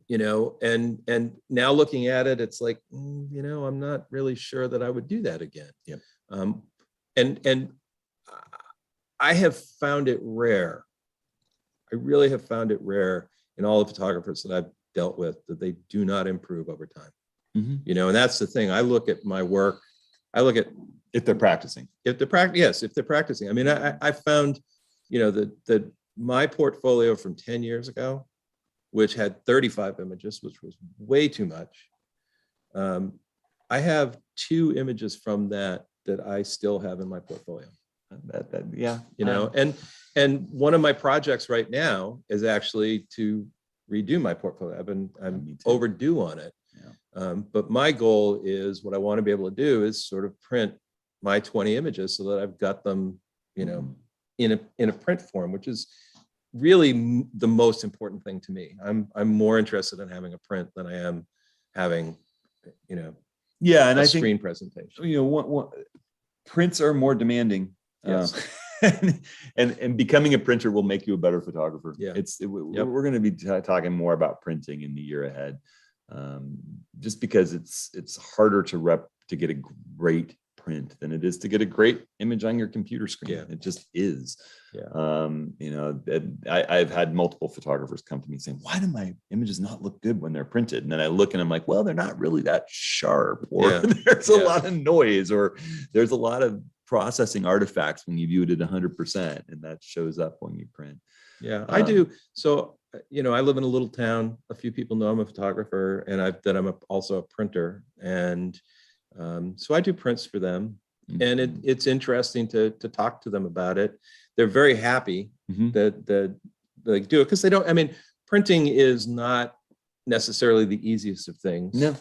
and now looking at it, it's like, I'm not really sure that I would do that again. Yep. And I have found it rare. I really have found it rare in all the photographers that I've dealt with that they do not improve over time. And that's the thing. I look at my work. I look at if they're practicing. If they're practicing. I mean, I found, that my portfolio from 10 years ago, which had 35 images, which was way too much. I have 2 images from that I still have in my portfolio. And one of my projects right now is actually to redo my portfolio. I'm overdue on it. Yeah. But my goal is, what I want to be able to do is sort of print my 20 images so that I've got them, in a print form, which is really the most important thing to me. I'm more interested in having a print than I am having, and I screen think, presentation. Prints are more demanding. Yes. And becoming a printer will make you a better photographer. Yeah. We're going to be talking more about printing in the year ahead, just because it's harder to get a great print than it is to get a great image on your computer screen. It just is. I've had multiple photographers come to me saying, why do my images not look good when they're printed? And then I look and I'm like, well, they're not really that sharp, or there's a lot of noise, or there's a lot of processing artifacts when you view it at 100%, and that shows up when you print. I do. So, I live in a little town. A few people know I'm a photographer, and I'm also a printer. And so I do prints for them. And it's interesting to talk to them about it. They're very happy that they do it, because they don't, I mean, printing is not necessarily the easiest of things. No.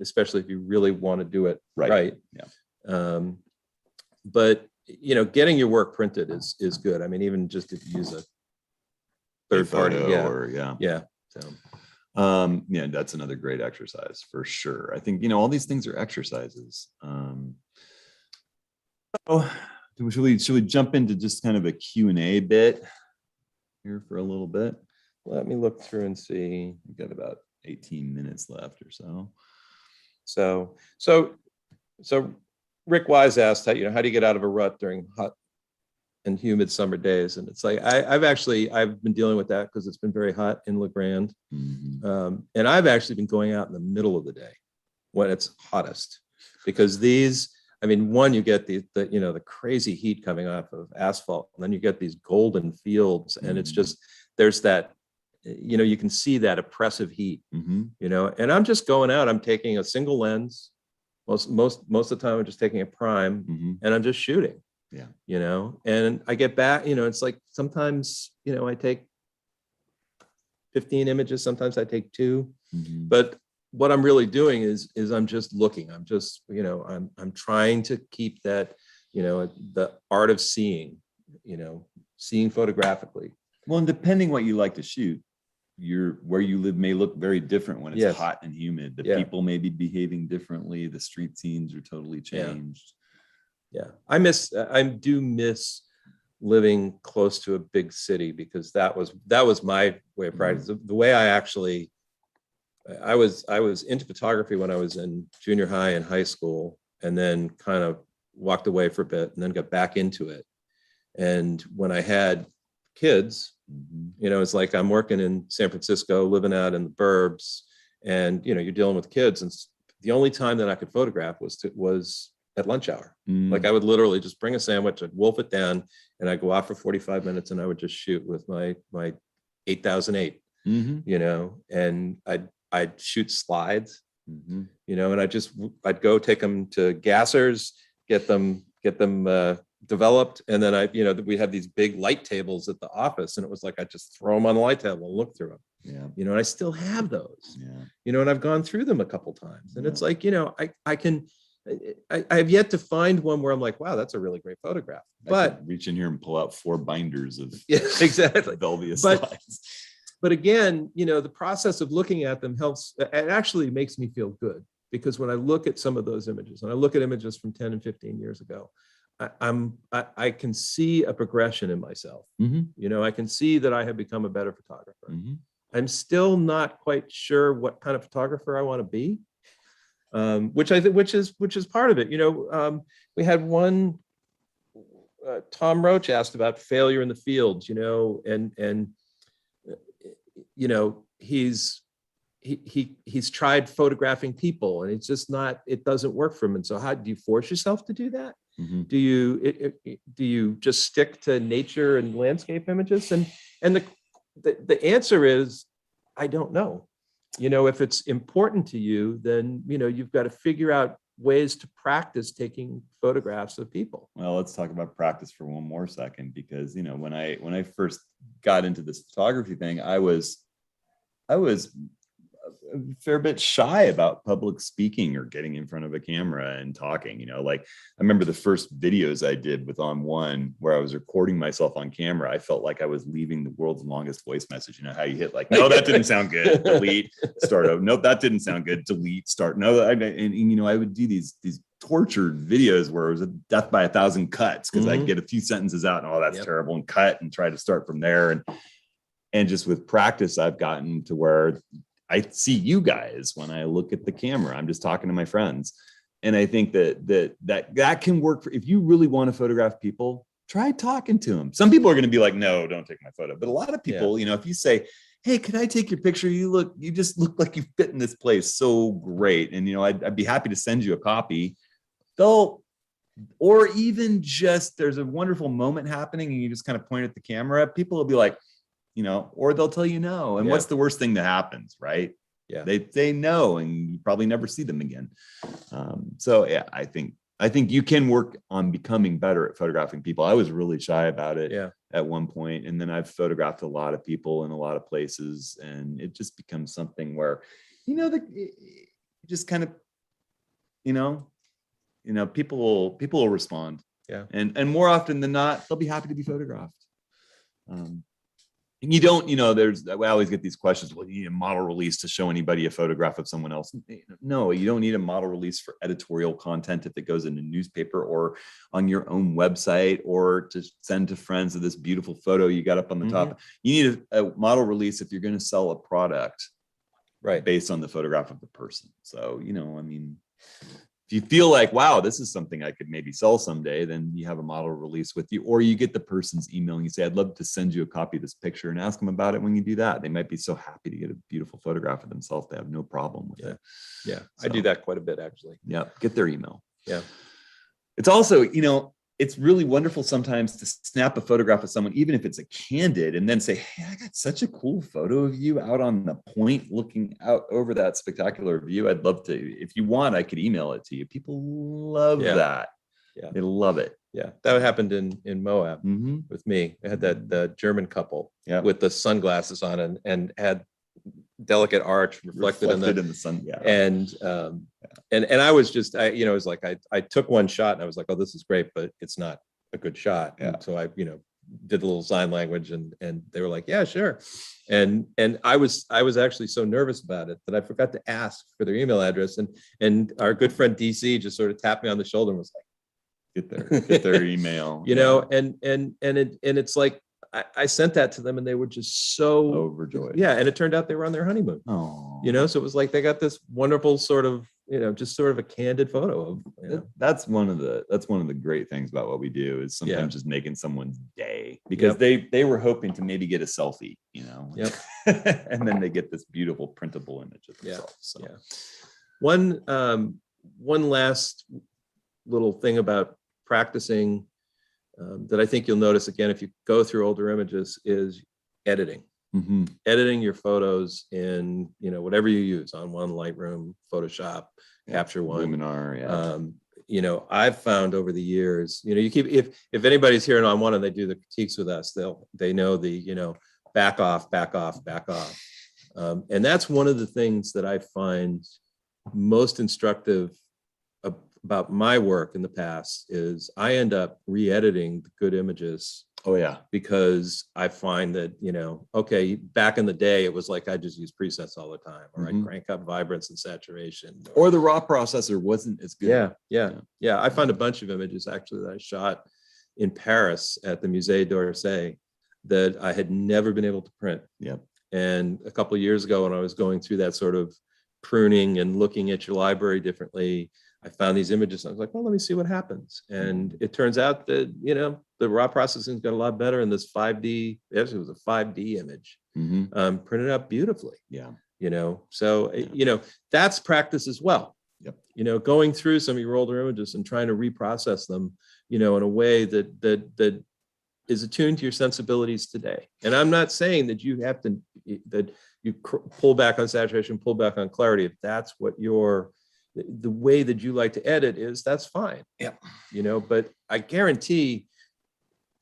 Especially if you really want to do it right. Yeah. But getting your work printed is good. I mean, even just if you use a third party, So that's another great exercise for sure. I think all these things are exercises. So should we jump into just kind of a Q&A bit? here for a little bit. Let me look through and see. We've got about 18 minutes left or so. So Rick Wise asked, how do you get out of a rut during hot and humid summer days? And it's like, I've been dealing with that because it's been very hot in La Grande. Mhm. And I've actually been going out in the middle of the day when it's hottest, because one, you get the crazy heat coming off of asphalt, and then you get these golden fields, and it's just, there's that, you can see that oppressive heat, Mhm. and I'm just going out, I'm taking a single lens. Most of the time I'm just taking a prime, Mhm. and I'm just shooting. Yeah. And I get back, it's like sometimes, I take 15 images, sometimes I take 2, Mhm. but what I'm really doing is I'm just looking. I'm just, I'm trying to keep that, the art of seeing, seeing photographically. Well, and depending what you like to shoot, where you live may look very different when it's Yes. hot and humid. The Yeah. people may be behaving differently. The street scenes are totally Yeah. changed. Yeah. I do miss living close to a big city, because that was my way of practice. The way I was into photography when I was in junior high and high school, and then kind of walked away for a bit and then got back into it. And when I had kids, Mhm. it's like I'm working in San Francisco, living out in the burbs, and you're dealing with kids, and the only time that I could photograph was at lunch hour. Like I would literally just bring a sandwich, I'd wolf it down, and I'd go out for 45 minutes, and I would just shoot with my 8008, Mhm. and I'd shoot slides, Mhm. and I'd go take them to gassers, get them developed, and then we had these big light tables at the office, and it was like I just throw them on the light table and look through them. Yeah. And I still have those. Yeah. And I've gone through them a couple times, and Yeah. it's like, I have yet to find one where I'm like, wow, that's a really great photograph. I But could reach in here and pull out 4 binders of yeah, exactly. Velvia But- slides. But again, the process of looking at them helps. It actually makes me feel good, because when I look at some of those images, and I look at images from 10 and 15 years ago, I can see a progression in myself. Mhm. I can see that I have become a better photographer. Mhm. I'm still not quite sure what kind of photographer I want to be, which is part of it. We had one. Tom Roach asked about failure in the field, and he's tried photographing people, and it's just not. It doesn't work for him. And so, how do you force yourself to do that? Mhm. Do you just stick to nature and landscape images? And the answer is, I don't know. If it's important to you, then you've got to figure out ways to practice taking photographs of people. Well, let's talk about practice for one more second, because when I first got into this photography thing, I was a fair bit shy about public speaking or getting in front of a camera and talking. Like I remember the first videos I did with On One, where I was recording myself on camera. I felt like I was leaving the world's longest voice message. How you hit like, no, that didn't sound good, delete, start over. Nope, that didn't sound good, delete, start. No, I would do these tortured videos where it was a death by 1,000 cuts, because I'd get a few sentences out and, oh, that's terrible, and cut and try to start from there. And just with practice, I've gotten to where I see you guys when I look at the camera. I'm just talking to my friends. And I think that can work if you really want to photograph people. Try talking to them. Some people are going to be like, no, don't take my photo. But a lot of people, if you say, hey, can I take your picture? You just look like you fit in this place so great. And, I'd be happy to send you a copy. Or even just, there's a wonderful moment happening and you just kind of point at the camera. People will be like, or they'll tell you no. And what's the worst thing that happens, right? Yeah. They say no, and you probably never see them again. So yeah, I think you can work on becoming better at photographing people. I was really shy about it at one point, and then I've photographed a lot of people in a lot of places, and it just becomes something where, just kind of, people will respond. Yeah. And more often than not, they'll be happy to be photographed. you don't, there's, I always get these questions. Well, you need a model release to show anybody a photograph of someone else. No, you don't need a model release for editorial content if it goes in a newspaper or on your own website, or to send to friends of this beautiful photo you got up on the top. You need a model release if you're going to sell a product, Right. based on the photograph of the person. So, I mean, if you feel like, wow, this is something I could maybe sell someday, then you have a model release with you, or you get the person's email and you say, I'd love to send you a copy of this picture, and ask them about it. When you do that, they might be so happy to get a beautiful photograph of themselves. They have no problem with it. Yeah. So, I do that quite a bit, actually. Yeah. Get their email. Yeah. It's also, it's really wonderful sometimes to snap a photograph of someone, even if it's a candid, and then say, hey, I got such a cool photo of you out on the point looking out over that spectacular view. I'd love to, if you want, I could email it to you. People love that. Yeah. They love it. Yeah. That happened in Moab with me. I had that German couple with the sunglasses on and had delicate arch reflected in the sun. Yeah. And I was just, it was like, I took one shot and I was like, oh, this is great, but it's not a good shot. Yeah. And so I, did a little sign language, and they were like, yeah, sure. And I was actually so nervous about it that I forgot to ask for their email address. And our good friend DC just sort of tapped me on the shoulder and was like, get their email, and it's like, I sent that to them and they were just so overjoyed. Yeah. And it turned out they were on their honeymoon. Oh, So it was like they got this wonderful sort of, just sort of a candid photo of, That's one of the great things about what we do, is sometimes just making someone's day, because Yep. they were hoping to maybe get a selfie, Yep. and then they get this beautiful printable image of themselves. So. Yeah. One last little thing about practicing that I think you'll notice again if you go through older images is editing. Editing your photos in whatever you use, on One, Lightroom, Photoshop, Capture One, Luminar. I've found over the years, you keep, if anybody's here on One and they do the critiques with us, they know the back off, and that's one of the things that I find most instructive about my work in the past is I end up re-editing the good images. Oh yeah. Because I find that, okay, back in the day, it was like I just use presets all the time, or I crank up vibrance and saturation. Or the raw processor wasn't as good. Yeah. I found a bunch of images actually that I shot in Paris at the Musée d'Orsay that I had never been able to print. Yeah. And a couple of years ago, when I was going through that sort of pruning and looking at your library differently, I found these images. And I was like, well, let me see what happens. And it turns out that, the raw processing's got a lot better. And this 5D, actually it was a 5D image, printed out beautifully. Yeah. So, that's practice as well. Yep. Going through some of your older images and trying to reprocess them, in a way that is attuned to your sensibilities today. And I'm not saying that you have to, that you pull back on saturation, pull back on clarity. If that's what the way that you like to edit is, that's fine. Yeah. But I guarantee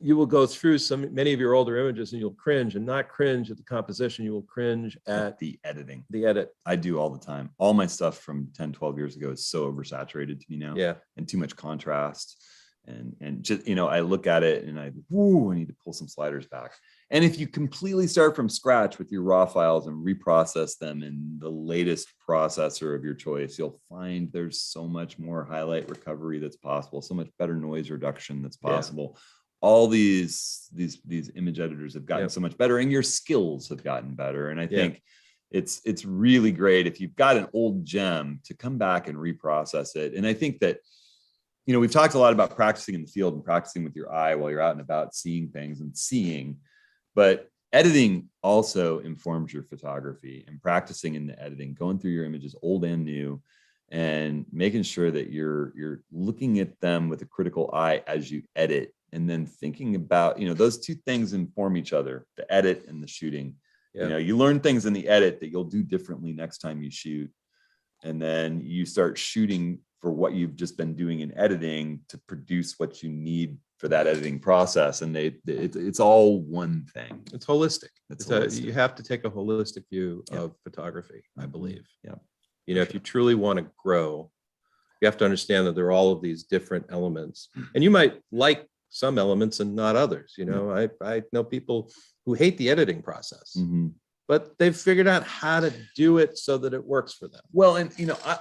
you will go through many of your older images and you'll cringe, and not cringe at the composition. You will cringe at the editing. The edit. I do all the time. All my stuff from 10, 12 years ago is so oversaturated to me now. Yeah. And too much contrast. And just, I look at it and I need to pull some sliders back. And if you completely start from scratch with your raw files and reprocess them in the latest processor of your choice, you'll find there's so much more highlight recovery that's possible, so much better noise reduction that's possible. Yeah. All these image editors have gotten so much better, and your skills have gotten better. And I think it's really great if you've got an old gem to come back and reprocess it. And I think that, we've talked a lot about practicing in the field and practicing with your eye while you're out and about seeing things and seeing, but editing also informs your photography, and practicing in the editing, going through your images, old and new, and making sure that you're looking at them with a critical eye as you edit, and then thinking about, those two things inform each other, the edit and the shooting. Yeah. You learn things in the edit that you'll do differently next time you shoot. And then you start shooting for what you've just been doing in editing to produce what you need for that editing process. And it's all one thing. It's holistic. Holistic. You have to take a holistic view of photography, I believe. Yeah. If you truly want to grow, you have to understand that there are all of these different elements, and you might like some elements and not others. I know people who hate the editing process, Mhm. but they've figured out how to do it so that it works for them. Well, and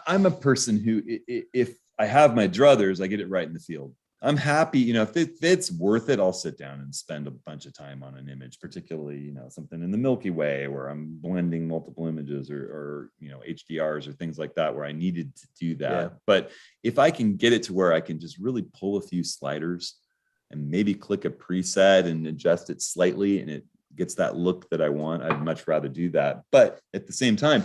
I'm a person who, if I have my druthers, I get it right in the field. I'm happy, if it's worth it, I'll sit down and spend a bunch of time on an image, particularly, something in the Milky Way where I'm blending multiple images or HDRs or things like that, where I needed to do that. Yeah. But if I can get it to where I can just really pull a few sliders and maybe click a preset and adjust it slightly and it gets that look that I want, I'd much rather do that. But at the same time,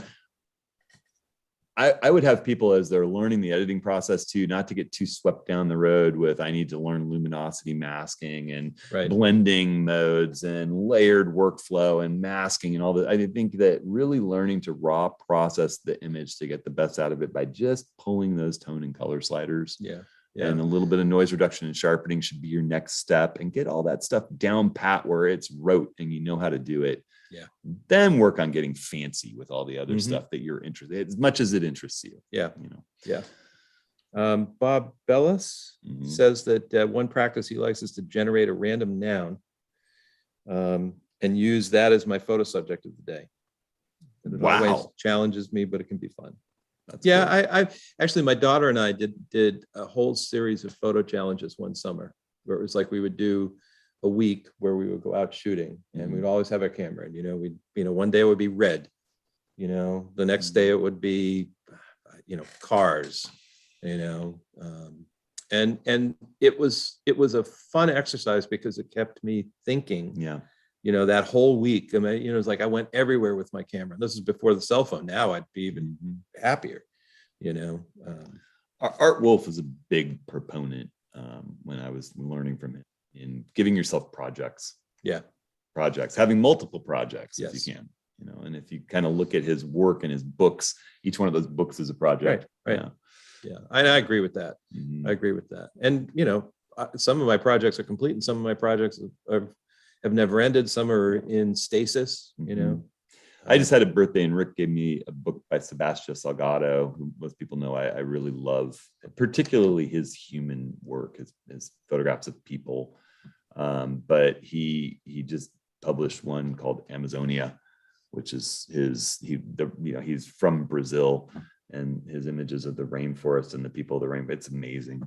I would have people, as they're learning the editing process too, not to get too swept down the road with, I need to learn luminosity masking and Right. blending modes and layered workflow and masking and all that. I think that really learning to raw process the image to get the best out of it by just pulling those tone and color sliders. Yeah. And a little bit of noise reduction and sharpening should be your next step, and get all that stuff down pat where it's rote and you know how to do it. Yeah. Then work on getting fancy with all the other Mhm. stuff that you're interested in, as much as it interests you. Yeah. Yeah. Bob Bellis Mhm. says that one practice he likes is to generate a random noun and use that as my photo subject of the day. And it always Wow. challenges me, but it can be fun. That's Yeah, cool. I actually, my daughter and I did a whole series of photo challenges one summer, where it was like we would do a week where we would go out shooting, and we'd always have our camera, and we'd one day it would be red, the next day it would be cars, and it was a fun exercise because it kept me thinking. Yeah. That whole week. I mean, it was like I went everywhere with my camera. This is before the cell phone. Now I'd be even happier. Art Wolf is a big proponent when I was learning from him in giving yourself projects. Yeah. Projects, having multiple projects if Yes. you can. And if you kind of look at his work and his books, each one of those books is a project. Right. Yeah. I agree with that. Mhm. I agree with that. And, some of my projects are complete and some of my projects have never ended. Some are in stasis, I just had a birthday and Rick gave me a book by Sebastian Salgado, who most people know I really love, particularly his human work, his photographs of people. But he just published one called Amazonia, which is he's from Brazil, and his images of the rainforest and the people of the rainforest. It's amazing.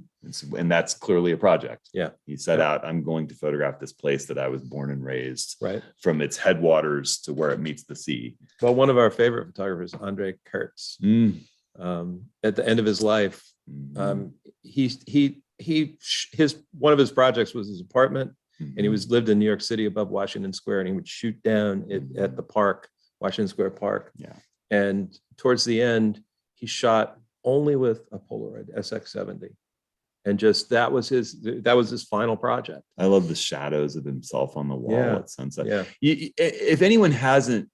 And that's clearly a project. Yeah. He set out, I'm going to photograph this place that I was born and raised, Right. from its headwaters to where it meets the sea. Well, one of our favorite photographers, Andre Kurtz, at the end of his life, one of his projects was his apartment, and he lived in New York City above Washington Square, and he would shoot down at the park, Washington Square Park. Yeah. And towards the end, he shot only with a Polaroid SX70, and just that was his final project. I love the shadows of himself on the wall Yeah. at sunset. Yeah. If anyone hasn't,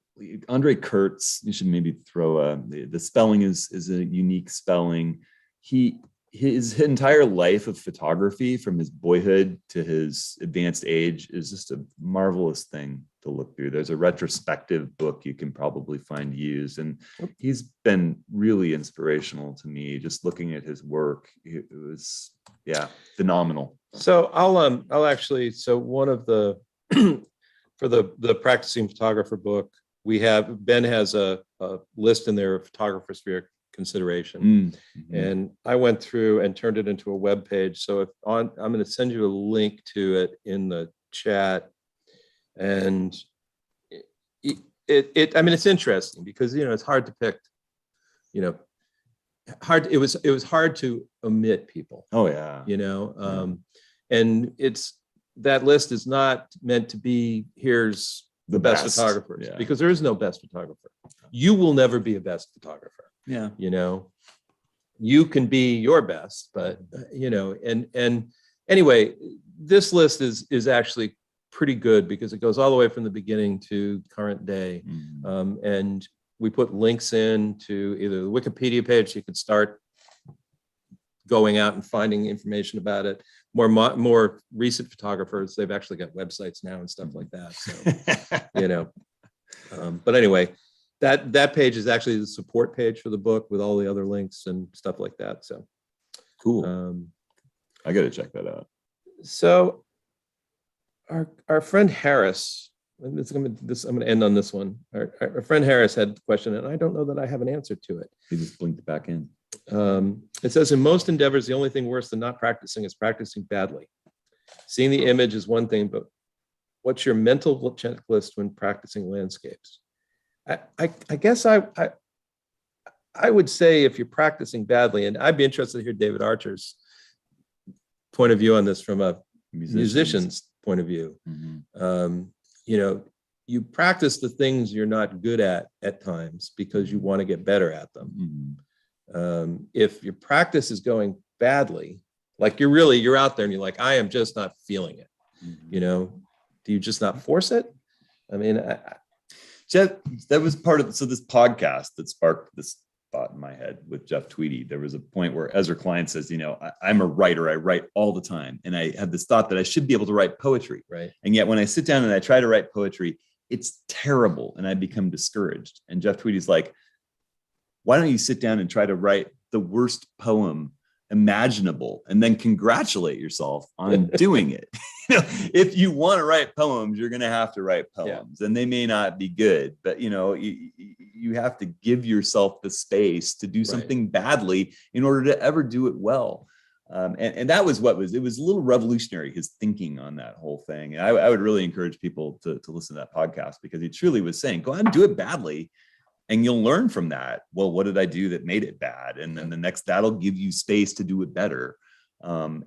Andre Kurtz, you should maybe throw the spelling is a unique spelling. His entire life of photography, from his boyhood to his advanced age, is just a marvelous thing to look through. There's a retrospective book you can probably find used, and he's been really inspirational to me. Just looking at his work, it was phenomenal. So I'll actually, so one of the for the practicing photographer book, Ben has a list in there of photographers for your consideration. And I went through and turned it into a web page. So I'm going to send you a link to it in the chat. And it's interesting because, it's hard to pick, it was hard to omit people, Oh yeah. and that list is not meant to be, here's the best photographers, Yeah. because there is no best photographer. You will never be a best photographer. Yeah. You can be your best, but and anyway, this list is actually pretty good because it goes all the way from the beginning to current day. And we put links in to either the Wikipedia page, so you could start going out and finding information about it. More recent photographers, they've actually got websites now and stuff like that. So, but anyway, that page is actually the support page for the book with all the other links and stuff like that. So Cool. I got to check that out. So our friend Harris I'm gonna end on this one. Our friend Harris had a question, and I don't know that I have an answer to it. He just blinked back in. It says, in most endeavors, the only thing worse than not practicing is practicing badly. Seeing the image is one thing, but what's your mental checklist when practicing landscapes? I guess I would say if you're practicing badly, and I'd be interested to hear David Archer's point of view on this from a musician's point of view. Mhm. You know, you practice the things you're not good at times because you want to get better at them. Mhm. If your practice is going badly, like you're out there and you're like, I am just not feeling it. Mhm. You know, do you just not force it? I mean, Jeff, that was part of this podcast that sparked this thought in my head with Jeff Tweedy. There was a point where Ezra Klein says, you know, I'm a writer. I write all the time. And I had this thought that I should be able to write poetry. right. And yet when I sit down and I try to write poetry, it's terrible. And I become discouraged. And Jeff Tweedy's like, why don't you sit down and try to write the worst poem imaginable and then congratulate yourself on doing it? You know, if you want to write poems, you're going to have to write poems, and they may not be good, but you know, you have to give yourself the space to do something badly in order to ever do it well. And that was it was a little revolutionary, his thinking on that whole thing. And I would really encourage people to listen to that podcast, because he truly was saying, go out and do it badly, and you'll learn from that. Well, what did I do that made it bad? And then the next, that'll give you space to do it better. And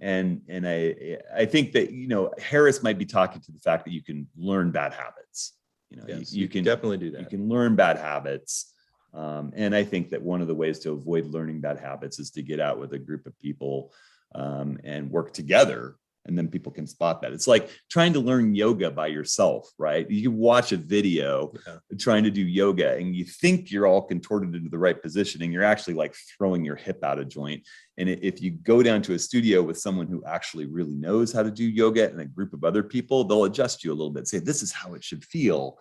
I think that, you know, Harris might be talking to the fact that you can learn bad habits. You know, Yes, you can definitely do that. You can learn bad habits. And I think that one of the ways to avoid learning bad habits is to get out with a group of people and work together. And then people can spot that. It's like trying to learn yoga by yourself, right? You can watch a video trying to do yoga and you think you're all contorted into the right position, and you're actually like throwing your hip out of joint. And if you go down to a studio with someone who actually really knows how to do yoga and a group of other people, they'll adjust you a little bit, say, this is how it should feel.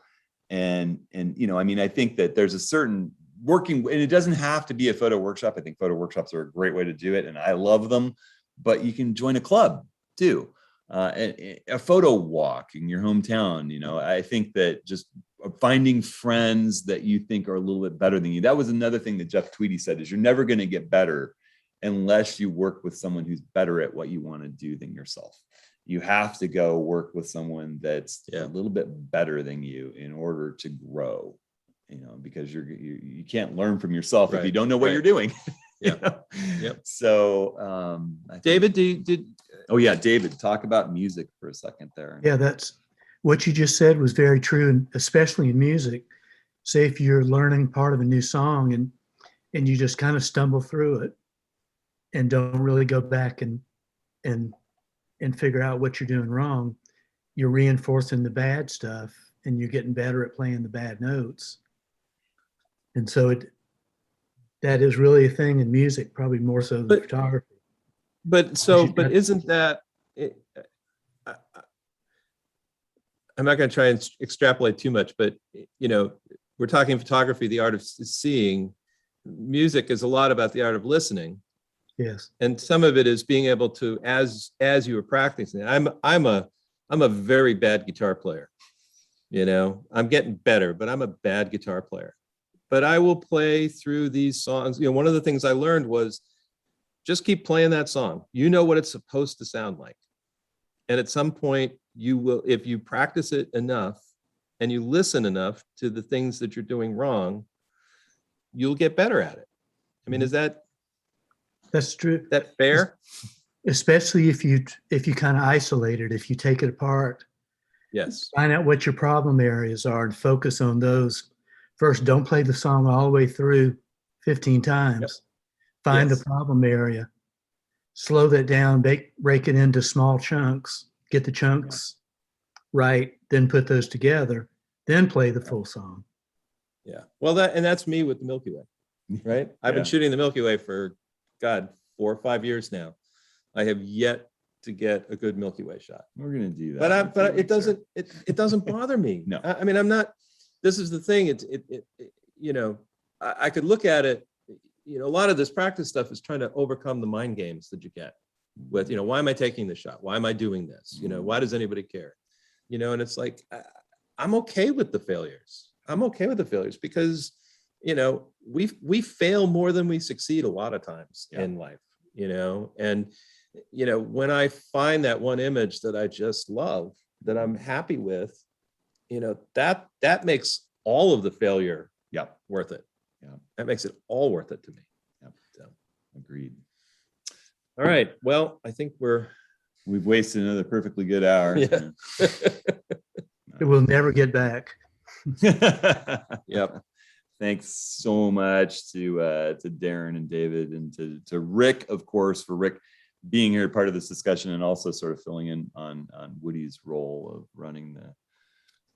And you know, I mean, I think that there's a certain working, and it doesn't have to be a photo workshop. I think photo workshops are a great way to do it, and I love them, but you can join a club too. A photo walk in your hometown. You know, I think that just finding friends that you think are a little bit better than you. That was another thing that Jeff Tweedy said, is you're never going to get better unless you work with someone who's better at what you want to do than yourself. You have to go work with someone that's a little bit better than you in order to grow, you know, because you can't learn from yourself if you don't know what you're doing. Yeah. Yep. So David, David, talk about music for a second there. Yeah, that's what you just said was very true, and especially in music. Say if you're learning part of a new song and you just kind of stumble through it and don't really go back and figure out what you're doing wrong, you're reinforcing the bad stuff and you're getting better at playing the bad notes. And so that is really a thing in music, probably more so than photography. But isn't that I'm not going to try and extrapolate too much, but you know, we're talking photography, the art of seeing. Music is a lot about the art of listening. Yes. And some of it is being able to, as you were practicing. I'm a very bad guitar player. You know, I'm getting better, but I'm a bad guitar player. But I will play through these songs. You know, one of the things I learned was just keep playing that song. You know what it's supposed to sound like. And at some point you will, if you practice it enough and you listen enough to the things that you're doing wrong, you'll get better at it. I mean, That's true. Is that fair? Especially if you kind of isolate it, if you take it apart. Yes. Find out what your problem areas are and focus on those. First, don't play the song all the way through 15 times. Yep. Find the problem area. Slow that down, break it into small chunks, get the chunks right, then put those together, then play the full song. Yeah. Well, that's me with the Milky Way, right? I've been shooting the Milky Way for, God, 4 or 5 years now. I have yet to get a good Milky Way shot. We're going to do that. But it doesn't bother me. No. I mean, I'm not, this is the thing. You know, I could look at it, you know, a lot of this practice stuff is trying to overcome the mind games that you get with, you know, why am I taking the shot? Why am I doing this? You know, why does anybody care? You know, and it's like, I'm okay with the failures. I'm okay with the failures because, we fail more than we succeed a lot of times in life, and, when I find that one image that I just love, that I'm happy with, that makes all of the failure worth it. Yeah. That makes it all worth it to me. Yep. Agreed. All right. Well, I think We've wasted another perfectly good hour. Yeah. It will never get back. Yep. Thanks so much to Darren and David, and to Rick, of course, for Rick being here, part of this discussion, and also sort of filling in on Woody's role of running the.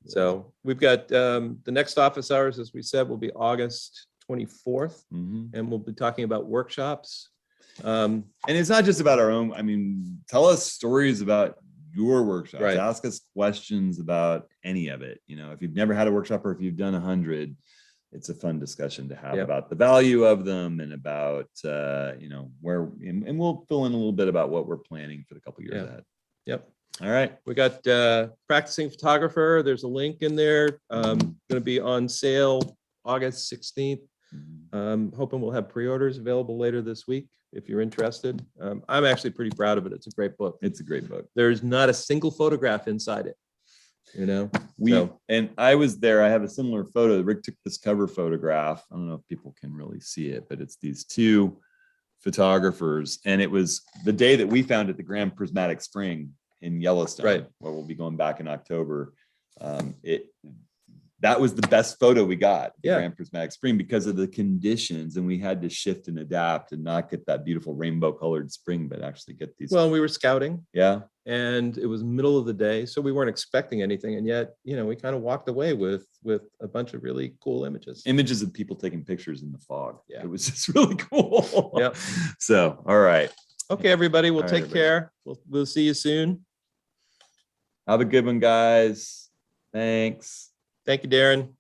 So we've got the next office hours, as we said, will be August 24th, Mhm. and we'll be talking about workshops. And it's not just about our own. I mean, tell us stories about your workshops. Right. Ask us questions about any of it. If you've never had a workshop or if you've done 100, it's a fun discussion to have about the value of them and about, where, and we'll fill in a little bit about what we're planning for the couple years ahead. Yep. All right. We got practicing photographer. There's a link in there. Going to be on sale August 16th. Hoping we'll have pre-orders available later this week if you're interested. I'm actually pretty proud of it. It's a great book. It's a great book. There's not a single photograph inside it. And I was there. I have a similar photo. Rick took this cover photograph. I don't know if people can really see it, but it's these two photographers. And it was the day that we found at the Grand Prismatic Spring in Yellowstone, Right. where we'll be going back in October. That was the best photo we got, the Grand Prismatic Spring, because of the conditions, and we had to shift and adapt and not get that beautiful rainbow colored spring, but actually get these. Well, we were scouting. Yeah. And it was middle of the day, so we weren't expecting anything, and yet, we kind of walked away with a bunch of really cool images. Images of people taking pictures in the fog. Yeah. It was just really cool. Yep. So, all right. Okay, everybody, we'll All right, take everybody. care. We'll see you soon. Have a good one, guys. Thanks. Thank you, Darren.